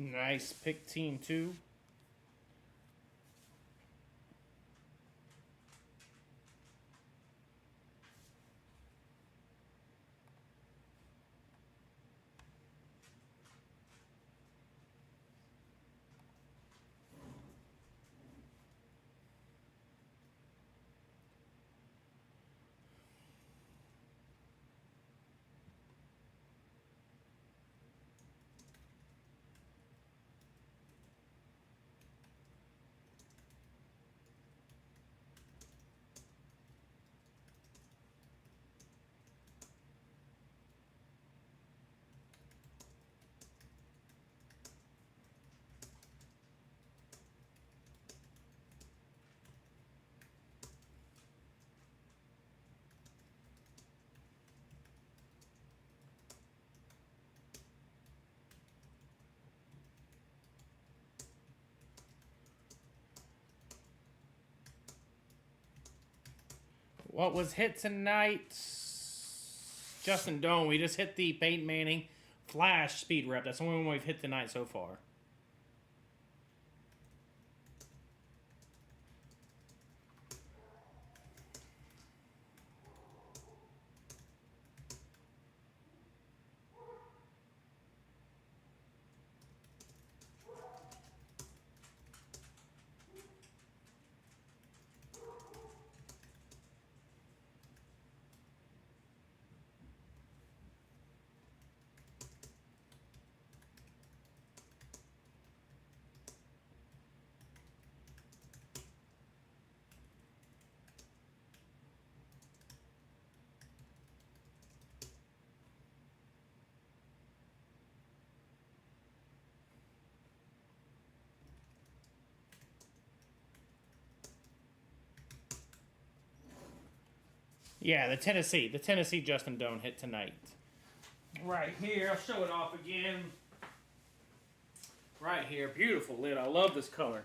Nice pick, team 2. What was hit tonight? Justin Doan. We just hit the Peyton Manning Flash speed rep. That's the only one we've hit tonight so far. Yeah, the Tennessee Justin Doan hit tonight. Right here, I'll show it off again. Right here, beautiful lid. I love this color.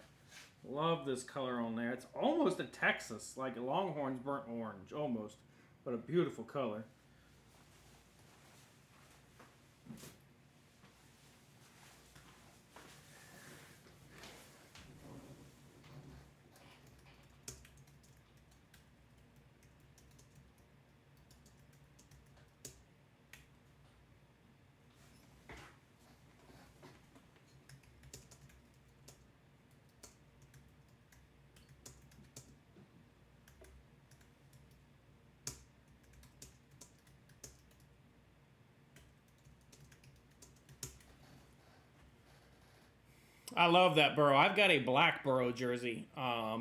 Love this color on there. It's almost a Texas, like a Longhorns burnt orange, almost, but a beautiful color. I love that Burrow. I've got a black Burrow jersey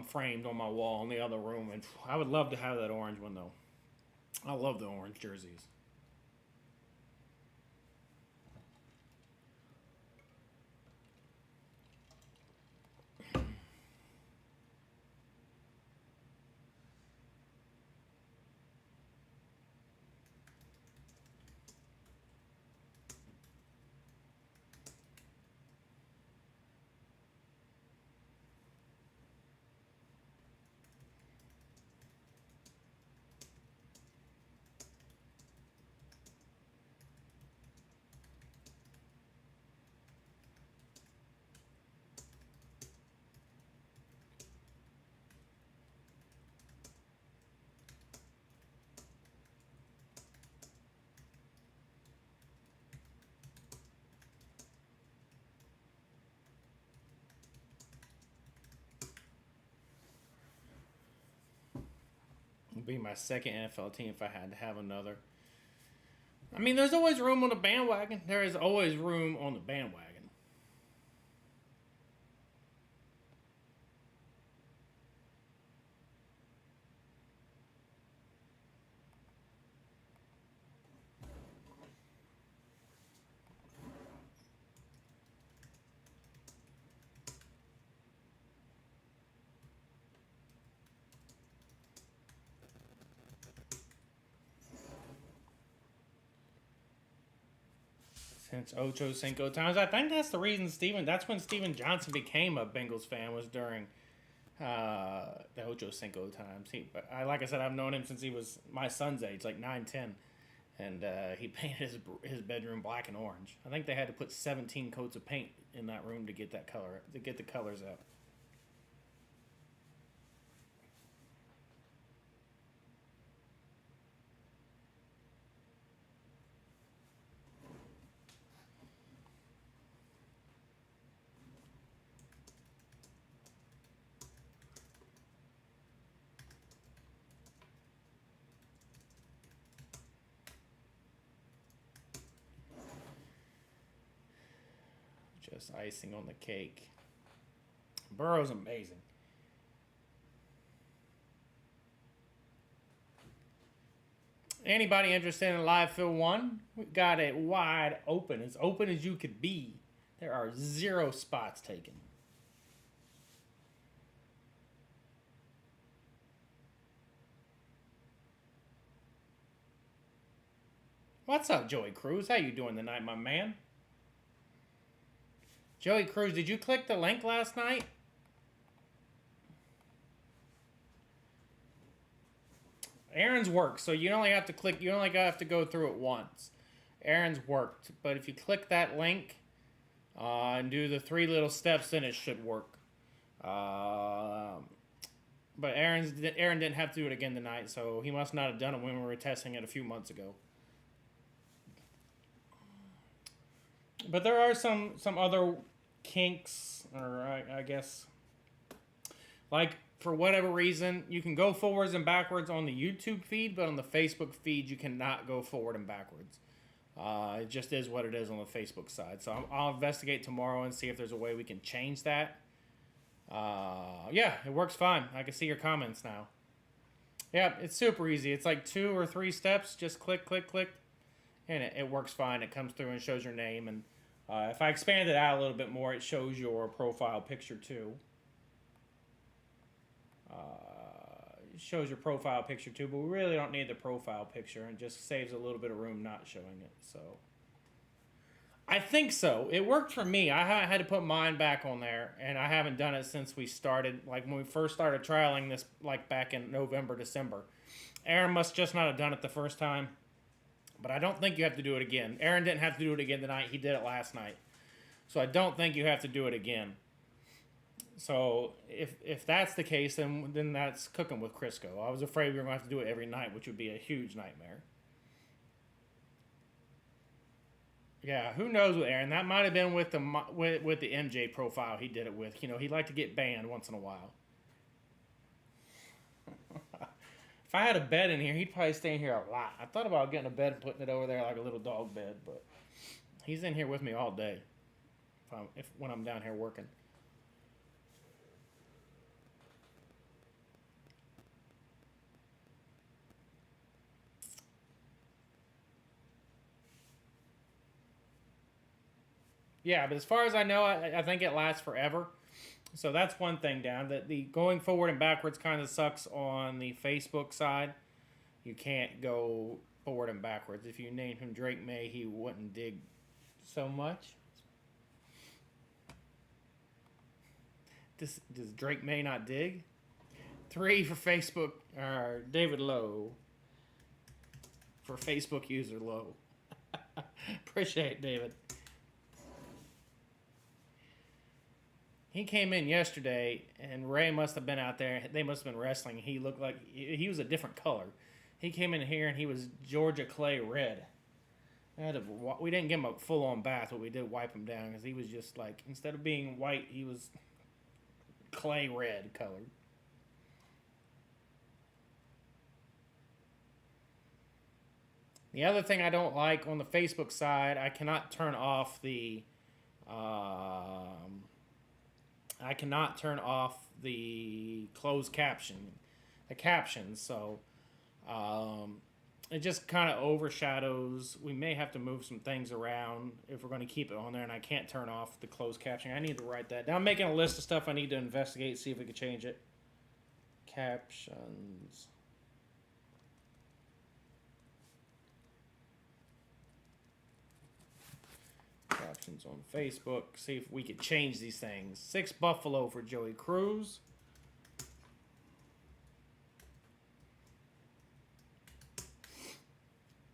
framed on my wall in the other room, and I would love to have that orange one, though. I love the orange jerseys. It'd be my second NFL team if I had to have another. I mean, there's always room on the bandwagon. There is always room on the bandwagon. Since Ocho Cinco times, I think that's the reason that's when Steven Johnson became a Bengals fan, was during the Ocho Cinco times. Like I said, I've known him since he was my son's age, like 9, 10. And he painted his bedroom black and orange. I think they had to put 17 coats of paint in that room to get that color, to get the colors out. Just icing on the cake. Burrow's amazing. Anybody interested in live fill one? We got it wide open as you could be. There are 0 spots taken. What's up, Joey Cruz? How you doing tonight, my man? Joey Cruz, did you click the link last night? Aaron's worked, so you only have to click. You only have to go through it once. Aaron's worked, but if you click that link and do the 3 little steps, then it should work. But Aaron didn't have to do it again tonight, so he must not have done it when we were testing it a few months ago. But there are some other kinks, or I guess, like for whatever reason, you can go forwards and backwards on the YouTube feed, but on the Facebook feed, you cannot go forward and backwards. It just is what it is on the Facebook side. So I'll investigate tomorrow and see if there's a way we can change that. Yeah, it works fine. I can see your comments now. Yeah, it's super easy. It's like 2 or 3 steps. Just click, click, click, and it works fine. It comes through and shows your name. And if I expand it out a little bit more, it shows your profile picture too. It shows your profile picture too, but we really don't need the profile picture. It just saves a little bit of room not showing it. So I think so. It worked for me. I had to put mine back on there, and I haven't done it since we started. Like when we first started trialing this, like back in November, December. Aaron must just not have done it the first time, but I don't think you have to do it again. Aaron didn't have to do it again tonight. He did it last night, so I don't think you have to do it again. So if that's the case, then that's cooking with Crisco. I was afraid we were going to have to do it every night, which would be a huge nightmare. Yeah, who knows with Aaron? That might have been with the MJ profile he did it with. You know, he'd like to get banned once in a while. If I had a bed in here, he'd probably stay in here a lot. I thought about getting a bed and putting it over there like a little dog bed, but he's in here with me all day. When I'm down here working. Yeah, but as far as I know, I think it lasts forever. So that's one thing down. That the going forward and backwards kind of sucks on the Facebook side. You can't go forward and backwards. If you named him Drake May, he wouldn't dig so much. Does Drake May not dig? 3 for Facebook. David Lowe. For Facebook user Lowe. Appreciate it, David. He came in yesterday, and Ray must have been out there. They must have been wrestling. He looked like he was a different color. He came in here, and he was Georgia Clay red. We didn't give him a full-on bath, but we did wipe him down because he was just like, instead of being white, he was clay red colored. The other thing I don't like on the Facebook side, I cannot turn off the closed captions. So it just kind of overshadows. We may have to move some things around if we're going to keep it on there, and I can't turn off the closed captioning. I need to write that down. I'm making a list of stuff I need to investigate, see if we can change it. Captions. Captions on Facebook. See if we could change these things. 6 Buffalo for Joey Cruz.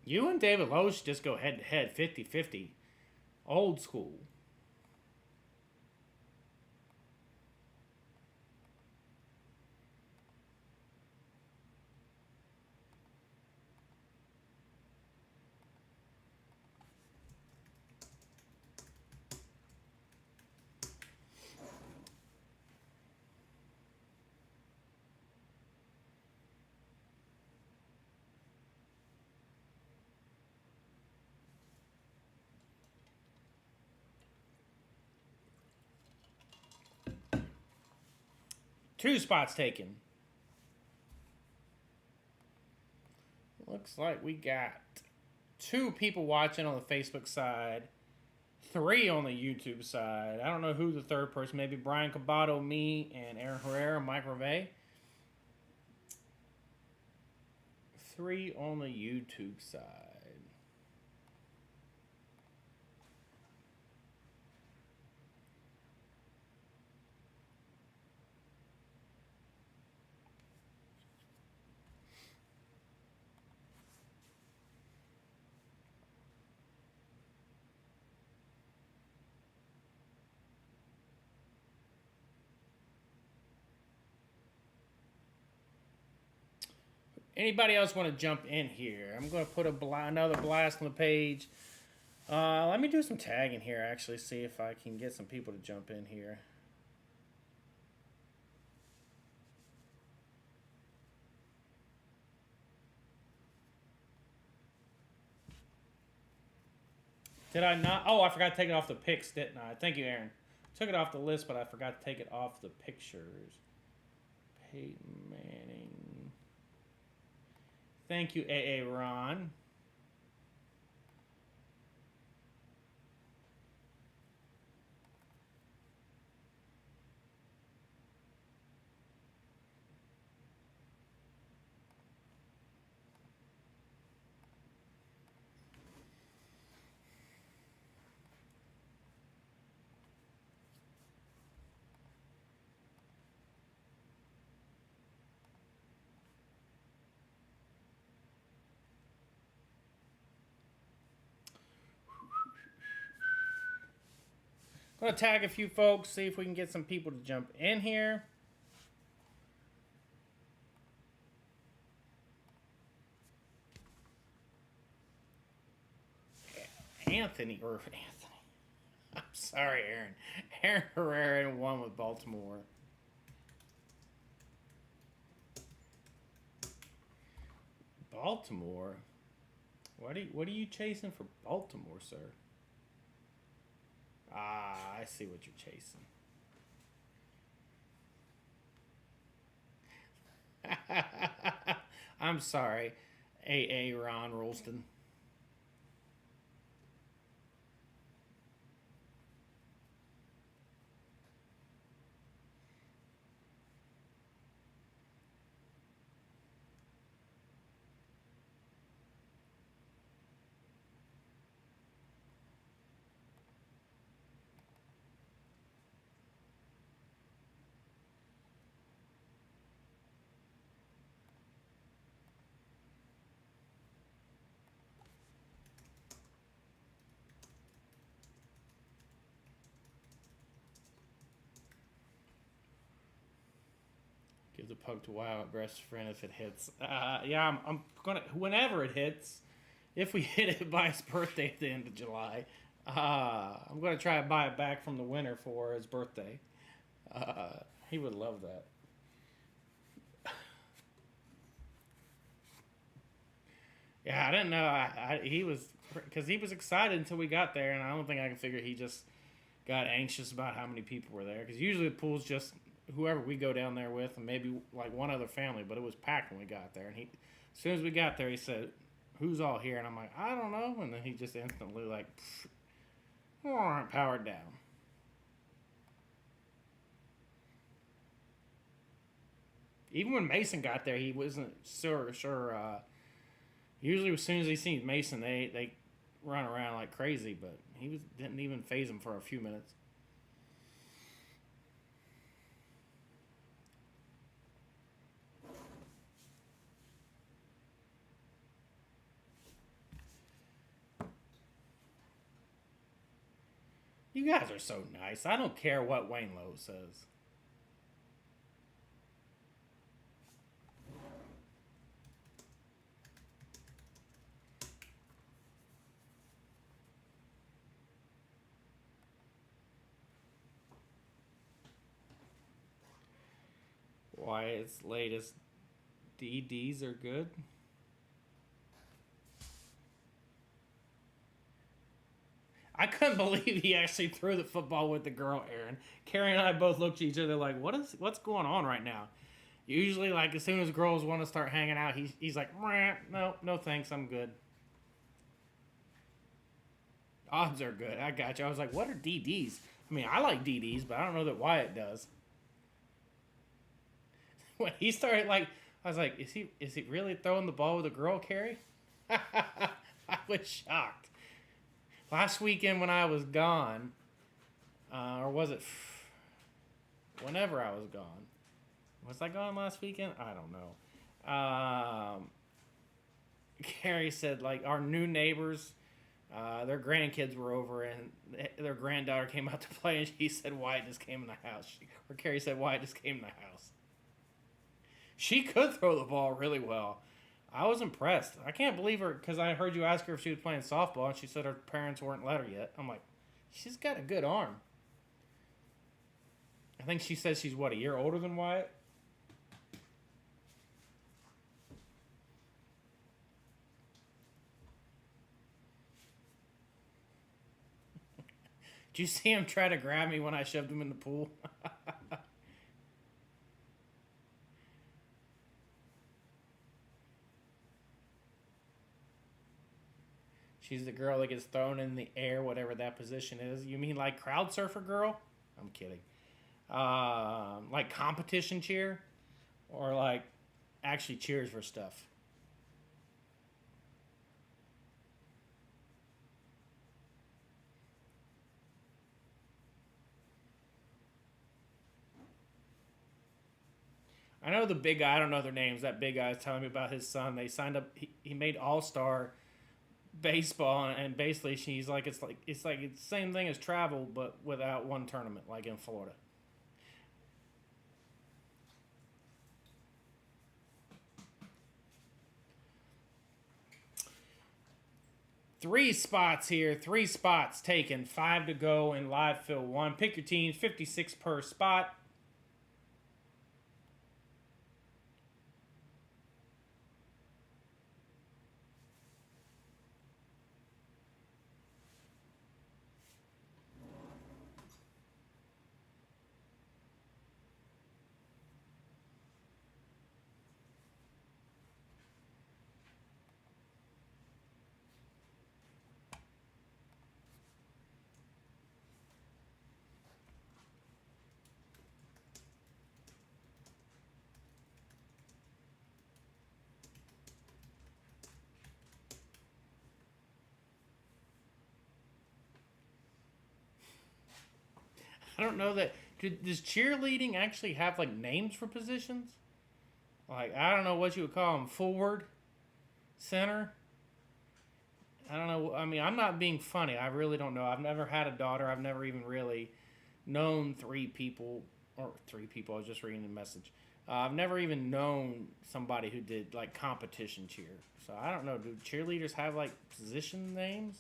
You and David Lowe should just go head to head, 50-50. Old school. Two spots taken. Looks like we got 2 people watching on the Facebook side, 3 on the YouTube side. I don't know who the third person. Maybe Brian Cabato, me, and Aaron Herrera, Mike Reve. 3 on the YouTube side. Anybody else want to jump in here? I'm going to put another blast on the page. Let me do some tagging here, actually, see if I can get some people to jump in here. Did I not? Oh, I forgot to take it off the pics, didn't I? Thank you, Aaron. Took it off the list, but I forgot to take it off the pictures. Peyton Manning. Thank you, AA Ron. I'm going to tag a few folks, see if we can get some people to jump in here. Anthony. I'm sorry, Aaron. Aaron Herrera won with Baltimore. Baltimore? What are you chasing for Baltimore, sir? Ah, I see what you're chasing. I'm sorry, A.A. Ron Rolston. Give the poke to Wild best friend if it hits. Yeah, I'm gonna whenever it hits. If we hit it by his birthday at the end of July, I'm gonna try to buy it back from the winner for his birthday. He would love that. Yeah, I didn't know. He was because he was excited until we got there, and I don't think I can figure he just got anxious about how many people were there. Because usually the pool's just whoever we go down there with, and maybe like one other family. But it was packed when we got there, and as soon as we got there, he said, "Who's all here?" And I'm like, "I don't know." And then he just instantly like, powered down. Even when Mason got there, he wasn't sure. Usually, as soon as he sees Mason, they run around like crazy. But didn't even phase him for a few minutes. You guys are so nice. I don't care what Wayne Lowe says. Wyatt's latest DDs are good. I couldn't believe he actually threw the football with the girl, Aaron. Carrie and I both looked at each other like, what's going on right now? Usually, like, as soon as girls want to start hanging out, he's like, no thanks, I'm good. Odds are good. I got you. I was like, what are DDs? I mean, I like DDs, but I don't know that Wyatt does. When he started, like, I was like, is he really throwing the ball with a girl, Carrie? I was shocked. Last weekend when I was gone, or was it whenever I was gone? Was I gone last weekend? I don't know. Carrie said, like, our new neighbors, their grandkids were over, and their granddaughter came out to play, and she said Wyatt just came in the house. Or Carrie said Wyatt just came in the house. She could throw the ball really well. I was impressed. I can't believe her because I heard you ask her if she was playing softball and she said her parents weren't let her yet. I'm like, she's got a good arm. I think she says she's what, a year older than Wyatt? Did you see him try to grab me when I shoved him in the pool? She's the girl that gets thrown in the air, whatever that position is. You mean like crowd surfer girl? I'm kidding. Like competition cheer? Or like actually cheers for stuff? I know the big guy, I don't know their names. That big guy is telling me about his son. They signed up, he made All Star baseball, and basically she's like it's the same thing as travel but without one tournament like in Florida. Three spots here, three spots taken, five to go in live fill one. Pick your teams, 56 per spot. I don't know that. Does cheerleading actually have like names for positions? Like I don't know what you would call them. Forward, center. I don't know. I mean, I'm not being funny. I really don't know. I've never had a daughter. I've never even really known three people or three people. I was just reading the message. I've never even known somebody who did like competition cheer. So I don't know. Do cheerleaders have like position names?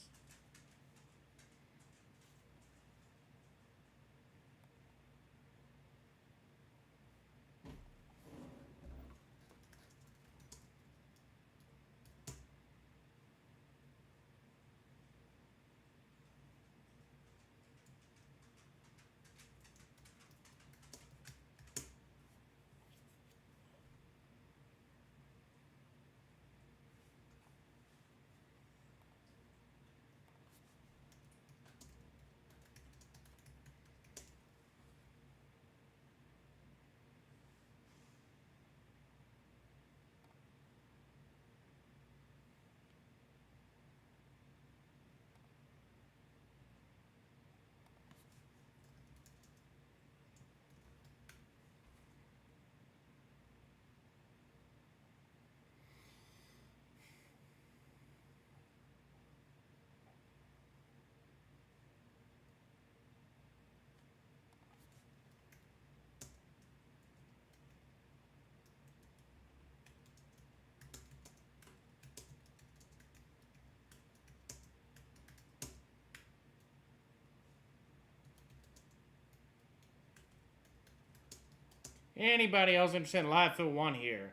Anybody else interested in live fill one here?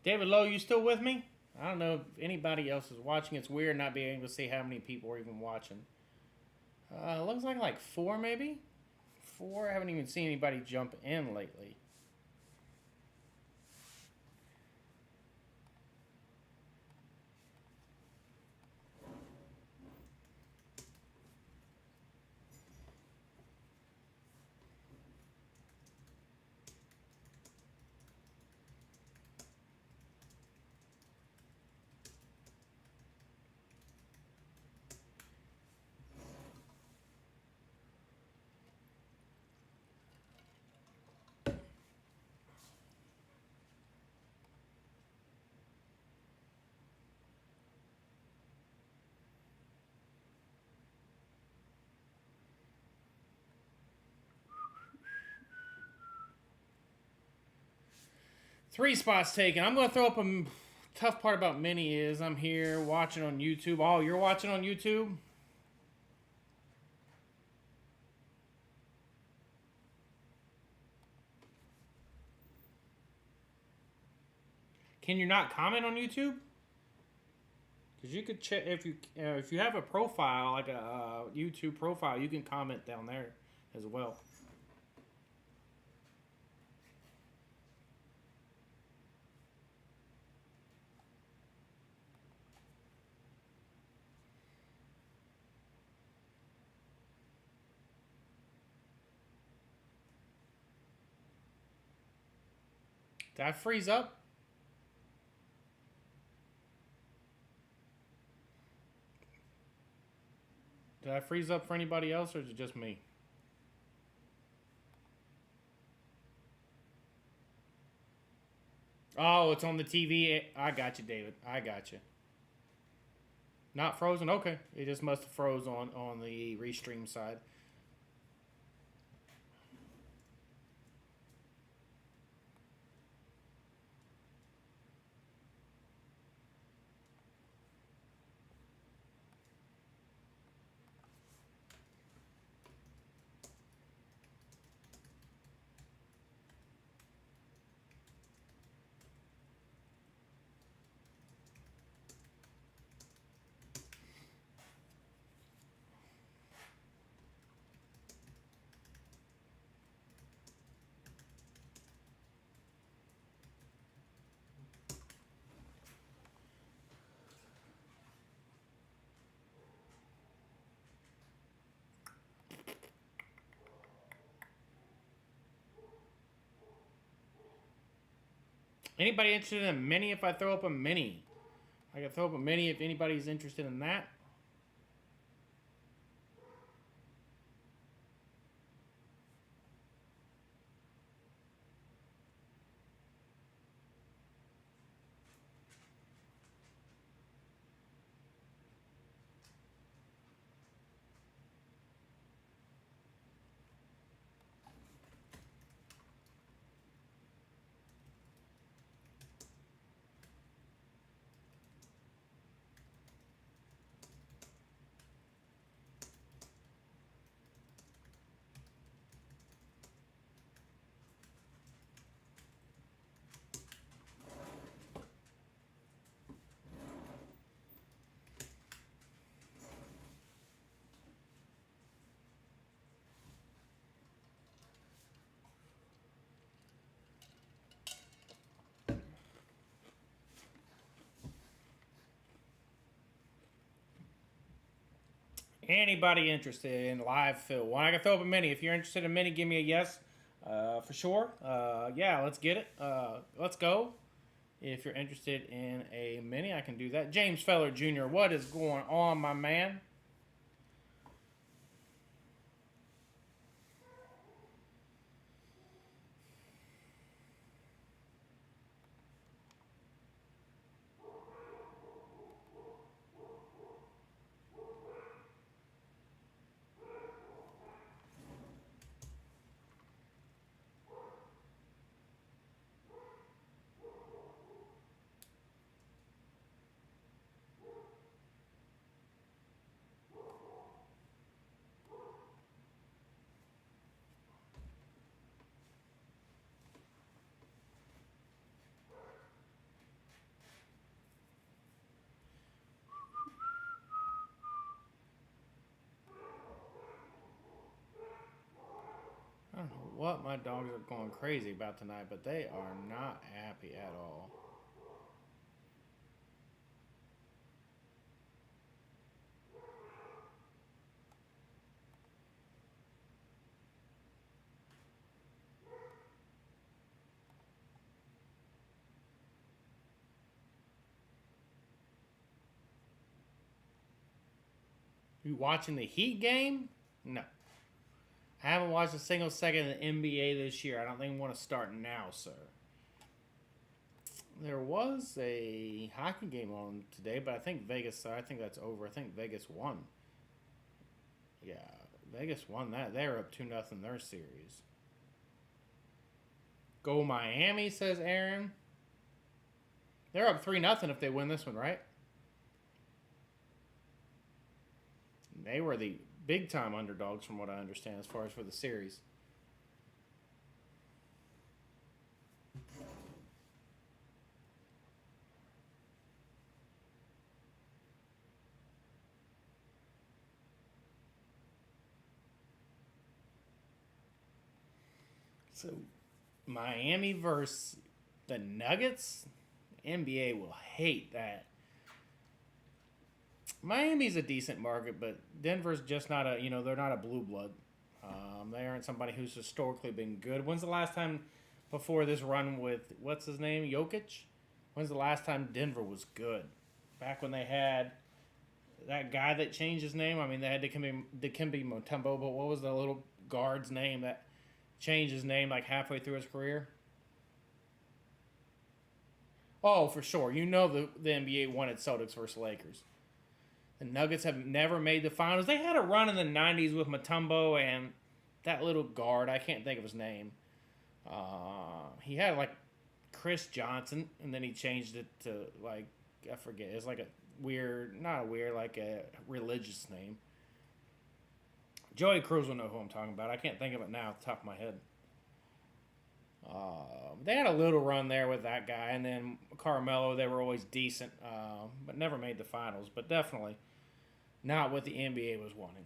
David Lowe, you still with me? I don't know if anybody else is watching. It's weird not being able to see how many people are even watching. Looks like four maybe. Four. I haven't even seen anybody jump in lately. 3 spots taken. I'm going to throw up a tough part about mini is I'm here watching on YouTube. Oh, you're watching on YouTube? Can you not comment on YouTube? Because you could check if you have a profile like a YouTube profile, you can comment down there as well. Did I freeze up? Did I freeze up for anybody else, or is it just me? Oh, it's on the TV. I got you, David. I got you. Not frozen? Okay. It just must have froze on the restream side. Anybody interested in a mini if I throw up a mini? I can throw up a mini if anybody's interested in that. Anybody interested in live fill? Well, I can throw up a mini. If you're interested in a mini, give me a yes for sure. Yeah, let's get it. Let's go. If you're interested in a mini, I can do that. James Feller Jr., what is going on, my man? I don't know what my dogs are going crazy about tonight, but they are not happy at all. You watching the Heat game? No. I haven't watched a single second of the NBA this year. I don't think I want to start now, sir. There was a hockey game on today, but I think that's over. I think Vegas won. Yeah, Vegas won that. They're up 2-0 their series. Go Miami, says Aaron. They're up 3-0 if they win this one, right? They were the big time underdogs, from what I understand, as far as for the series. So Miami versus the Nuggets. NBA will hate that. Miami's a decent market, but Denver's just not a, they're not a blue blood. They aren't somebody who's historically been good. When's the last time before this run with what's his name, Jokic? When's the last time Denver was good? Back when they had that guy that changed his name. I mean, they had Dikembe Mutombo, but what was the little guard's name that changed his name like halfway through his career? Oh, for sure. The NBA wanted Celtics versus Lakers. The Nuggets have never made the finals. They had a run in the 90s with Mutombo and that little guard. I can't think of his name. He had like Chris Johnson, and then he changed it to like, I forget. It's like a weird, not a weird, like a religious name. Joey Cruz will know who I'm talking about. I can't think of it now off the top of my head. They had a little run there with that guy, and then Carmelo. They were always decent, but never made the finals. But definitely not what the NBA was wanting.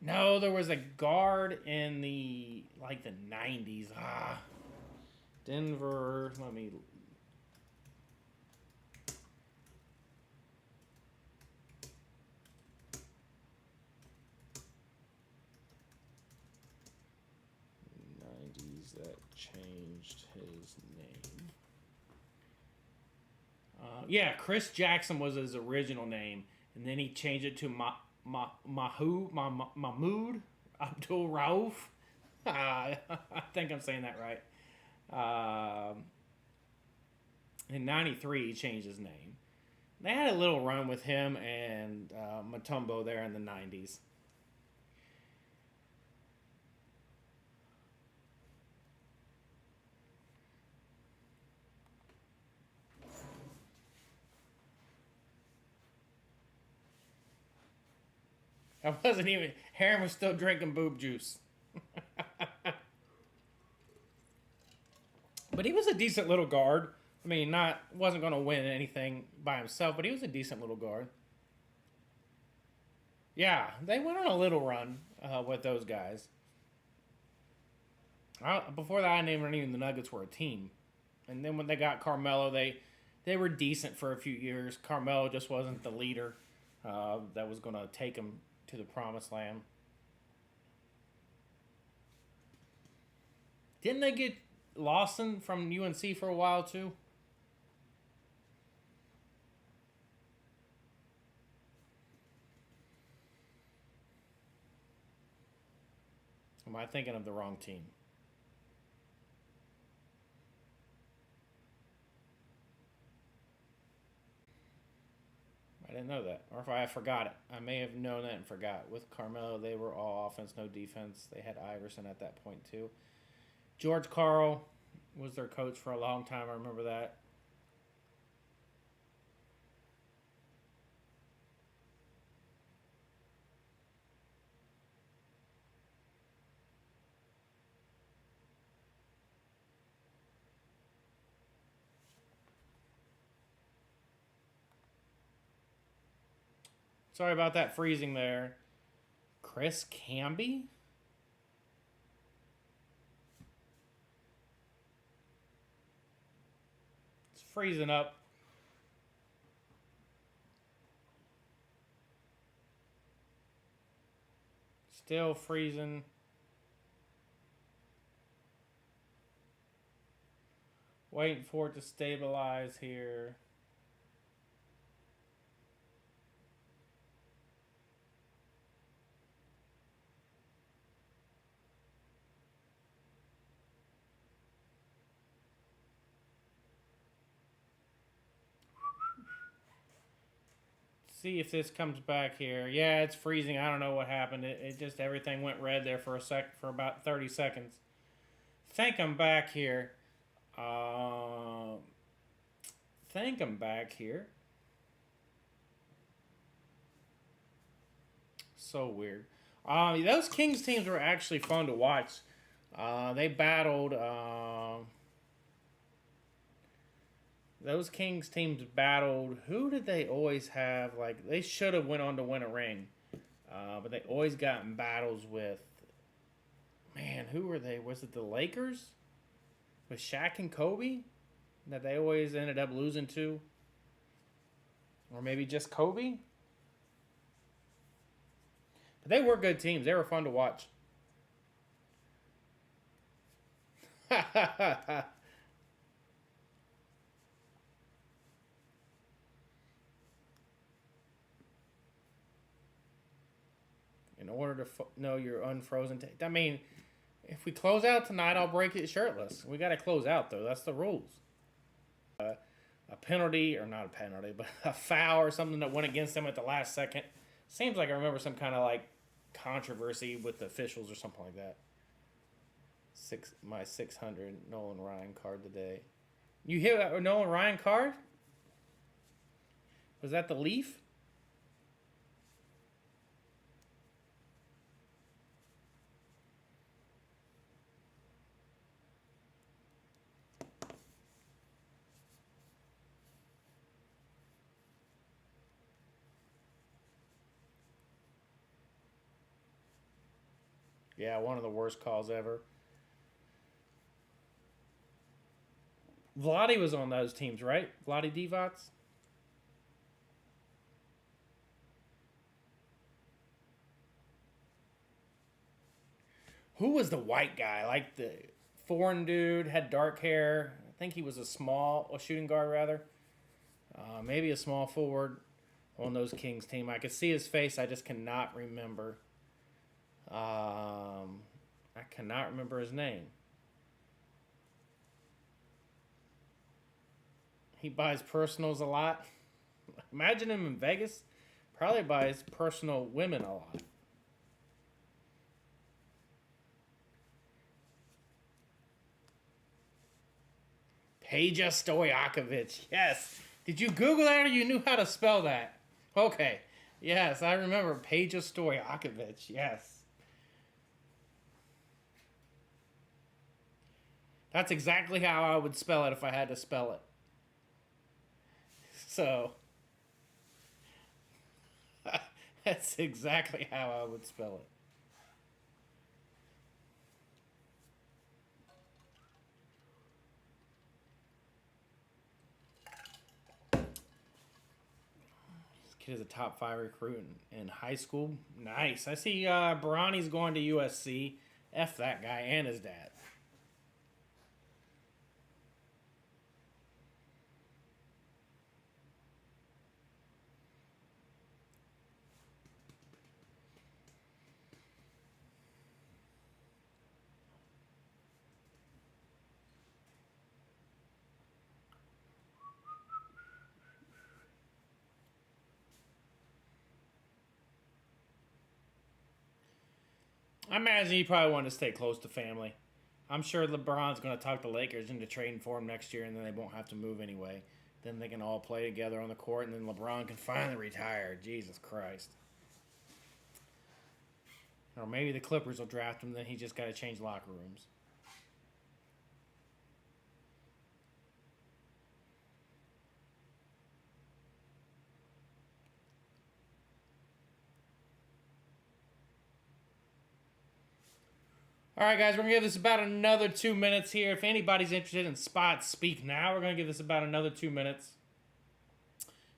No, there was a guard in the like the 90s. Denver. Let me. That changed his name. Yeah, Chris Jackson was his original name, and then he changed it to Mahmoud Abdul Rauf. I think I'm saying that right. In '93, he changed his name. They had a little run with him and Mutombo there in the '90s. I wasn't even. Harren was still drinking boob juice. But he was a decent little guard. I mean, wasn't going to win anything by himself, but he was a decent little guard. Yeah, they went on a little run with those guys. Before that, I never knew the Nuggets were a team. And then when they got Carmelo, they were decent for a few years. Carmelo just wasn't the leader that was going to take them to the promised land. Didn't they get Lawson from UNC for a while too? Am I thinking of the wrong team? I didn't know that. Or if I forgot it. I may have known that and forgot. With Carmelo, they were all offense, no defense. They had Iverson at that point, too. George Karl was their coach for a long time. I remember that. Sorry about that freezing there. Chris Camby? It's freezing up. Still freezing. Waiting for it to stabilize here. see if this comes back here. Yeah, it's freezing. I don't know what happened. It just everything went red there for for about 30 seconds. Think I'm back here. Think I'm back here. So weird. Those Kings teams were actually fun to watch. They battled. Those Kings teams battled. Who did they always have? Like they should have went on to win a ring, but they always got in battles with. Man, who were they? Was it the Lakers with Shaq and Kobe that they always ended up losing to, or maybe just Kobe? But they were good teams. They were fun to watch. In order to know your unfrozen I mean, if we close out tonight, I'll break it shirtless. We got to close out, though. That's the rules. A penalty, or not a penalty, but a foul or something that went against them at the last second. Seems like I remember some kind of like controversy with the officials or something like that. My 600 Nolan Ryan card today. You hit a Nolan Ryan card? Was that the Leaf? Yeah, one of the worst calls ever. Vladi was on those teams, right? Vladi Divac? Who was the white guy? Like the foreign dude, had dark hair. I think he was a shooting guard rather. Maybe a small forward on those Kings team. I could see his face. I just cannot remember. I cannot remember his name. He buys personals a lot. Imagine him in Vegas. Probably buys personal women a lot. Peja Stojakovic. Yes. Did you Google that or you knew how to spell that? Okay. Yes, I remember Peja Stojakovic. Yes. That's exactly how I would spell it if I had to spell it. So, that's exactly how I would spell it. This kid is a top 5 recruit in high school. Nice. I see Barani's going to USC. F that guy and his dad. I imagine he probably wanted to stay close to family. I'm sure LeBron's going to talk the Lakers into trading for him next year, and then they won't have to move anyway. Then they can all play together on the court, and then LeBron can finally retire. Jesus Christ. Or maybe the Clippers will draft him, then he just got to change locker rooms. All right, guys, we're going to give this about another 2 minutes here. If anybody's interested in spots, speak now. We're going to give this about another 2 minutes.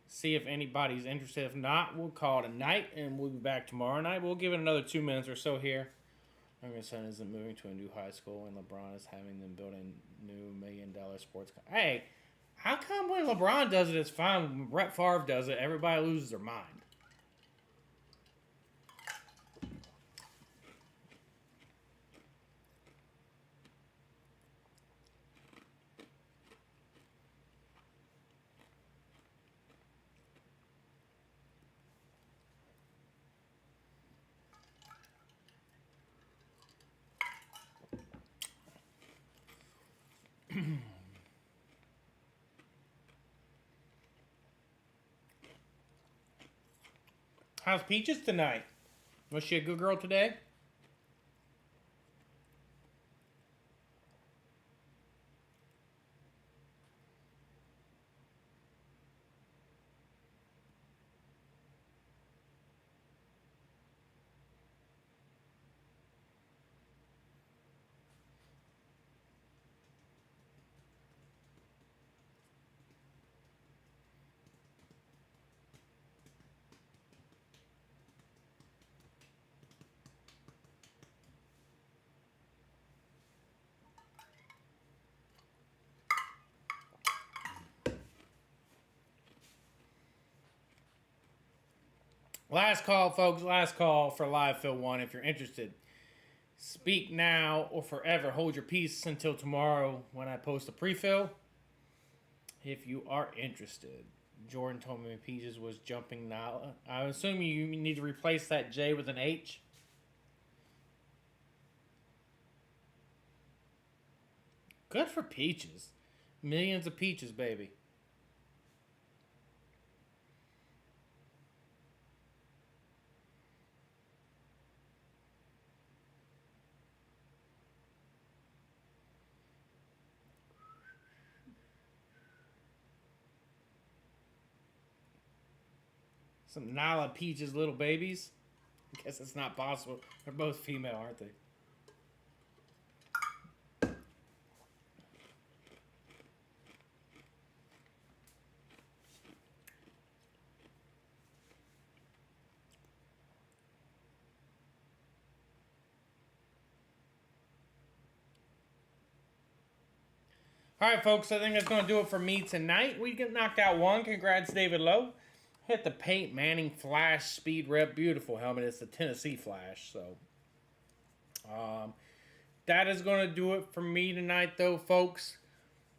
See if anybody's interested. If not, we'll call it a night, and we'll be back tomorrow night. We'll give it another 2 minutes or so here. My son isn't moving to a new high school, and LeBron is having them build a new $1 million sports. Hey, how come when LeBron does it, it's fine? When Brett Favre does it, everybody loses their mind. How's Peaches tonight? Was she a good girl today? Last call, folks. Last call for Live Fill 1 if you're interested. Speak now or forever. Hold your peace until tomorrow when I post a pre-fill. If you are interested. Jordan told me Peaches was jumping Nala. I assume you need to replace that J with an H. Good for Peaches. Millions of peaches, baby. Some Nala Peaches little babies. I guess it's not possible. They're both female, aren't they? All right, folks, I think that's going to do it for me tonight. We get knocked out one. Congrats, David Lowe. Hit the Peyton Manning Flash Speed Rep. Beautiful helmet. It's the Tennessee Flash. So, that is going to do it for me tonight, though, folks.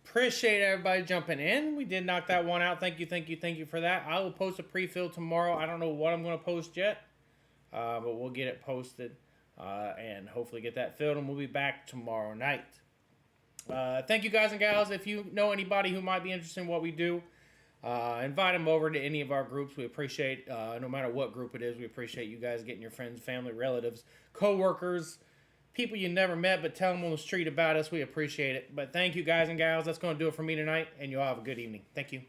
Appreciate everybody jumping in. We did knock that one out. Thank you for that. I will post a pre-fill tomorrow. I don't know what I'm going to post yet, but we'll get it posted and hopefully get that filled, and we'll be back tomorrow night. Thank you, guys and gals. If you know anybody who might be interested in what we do, invite them over to any of our groups. We appreciate, no matter what group it is, we appreciate you guys getting your friends, family, relatives, co-workers, people you never met, but tell them on the street about us. We appreciate it. But thank you, guys and gals. That's going to do it for me tonight, and you all have a good evening. Thank you.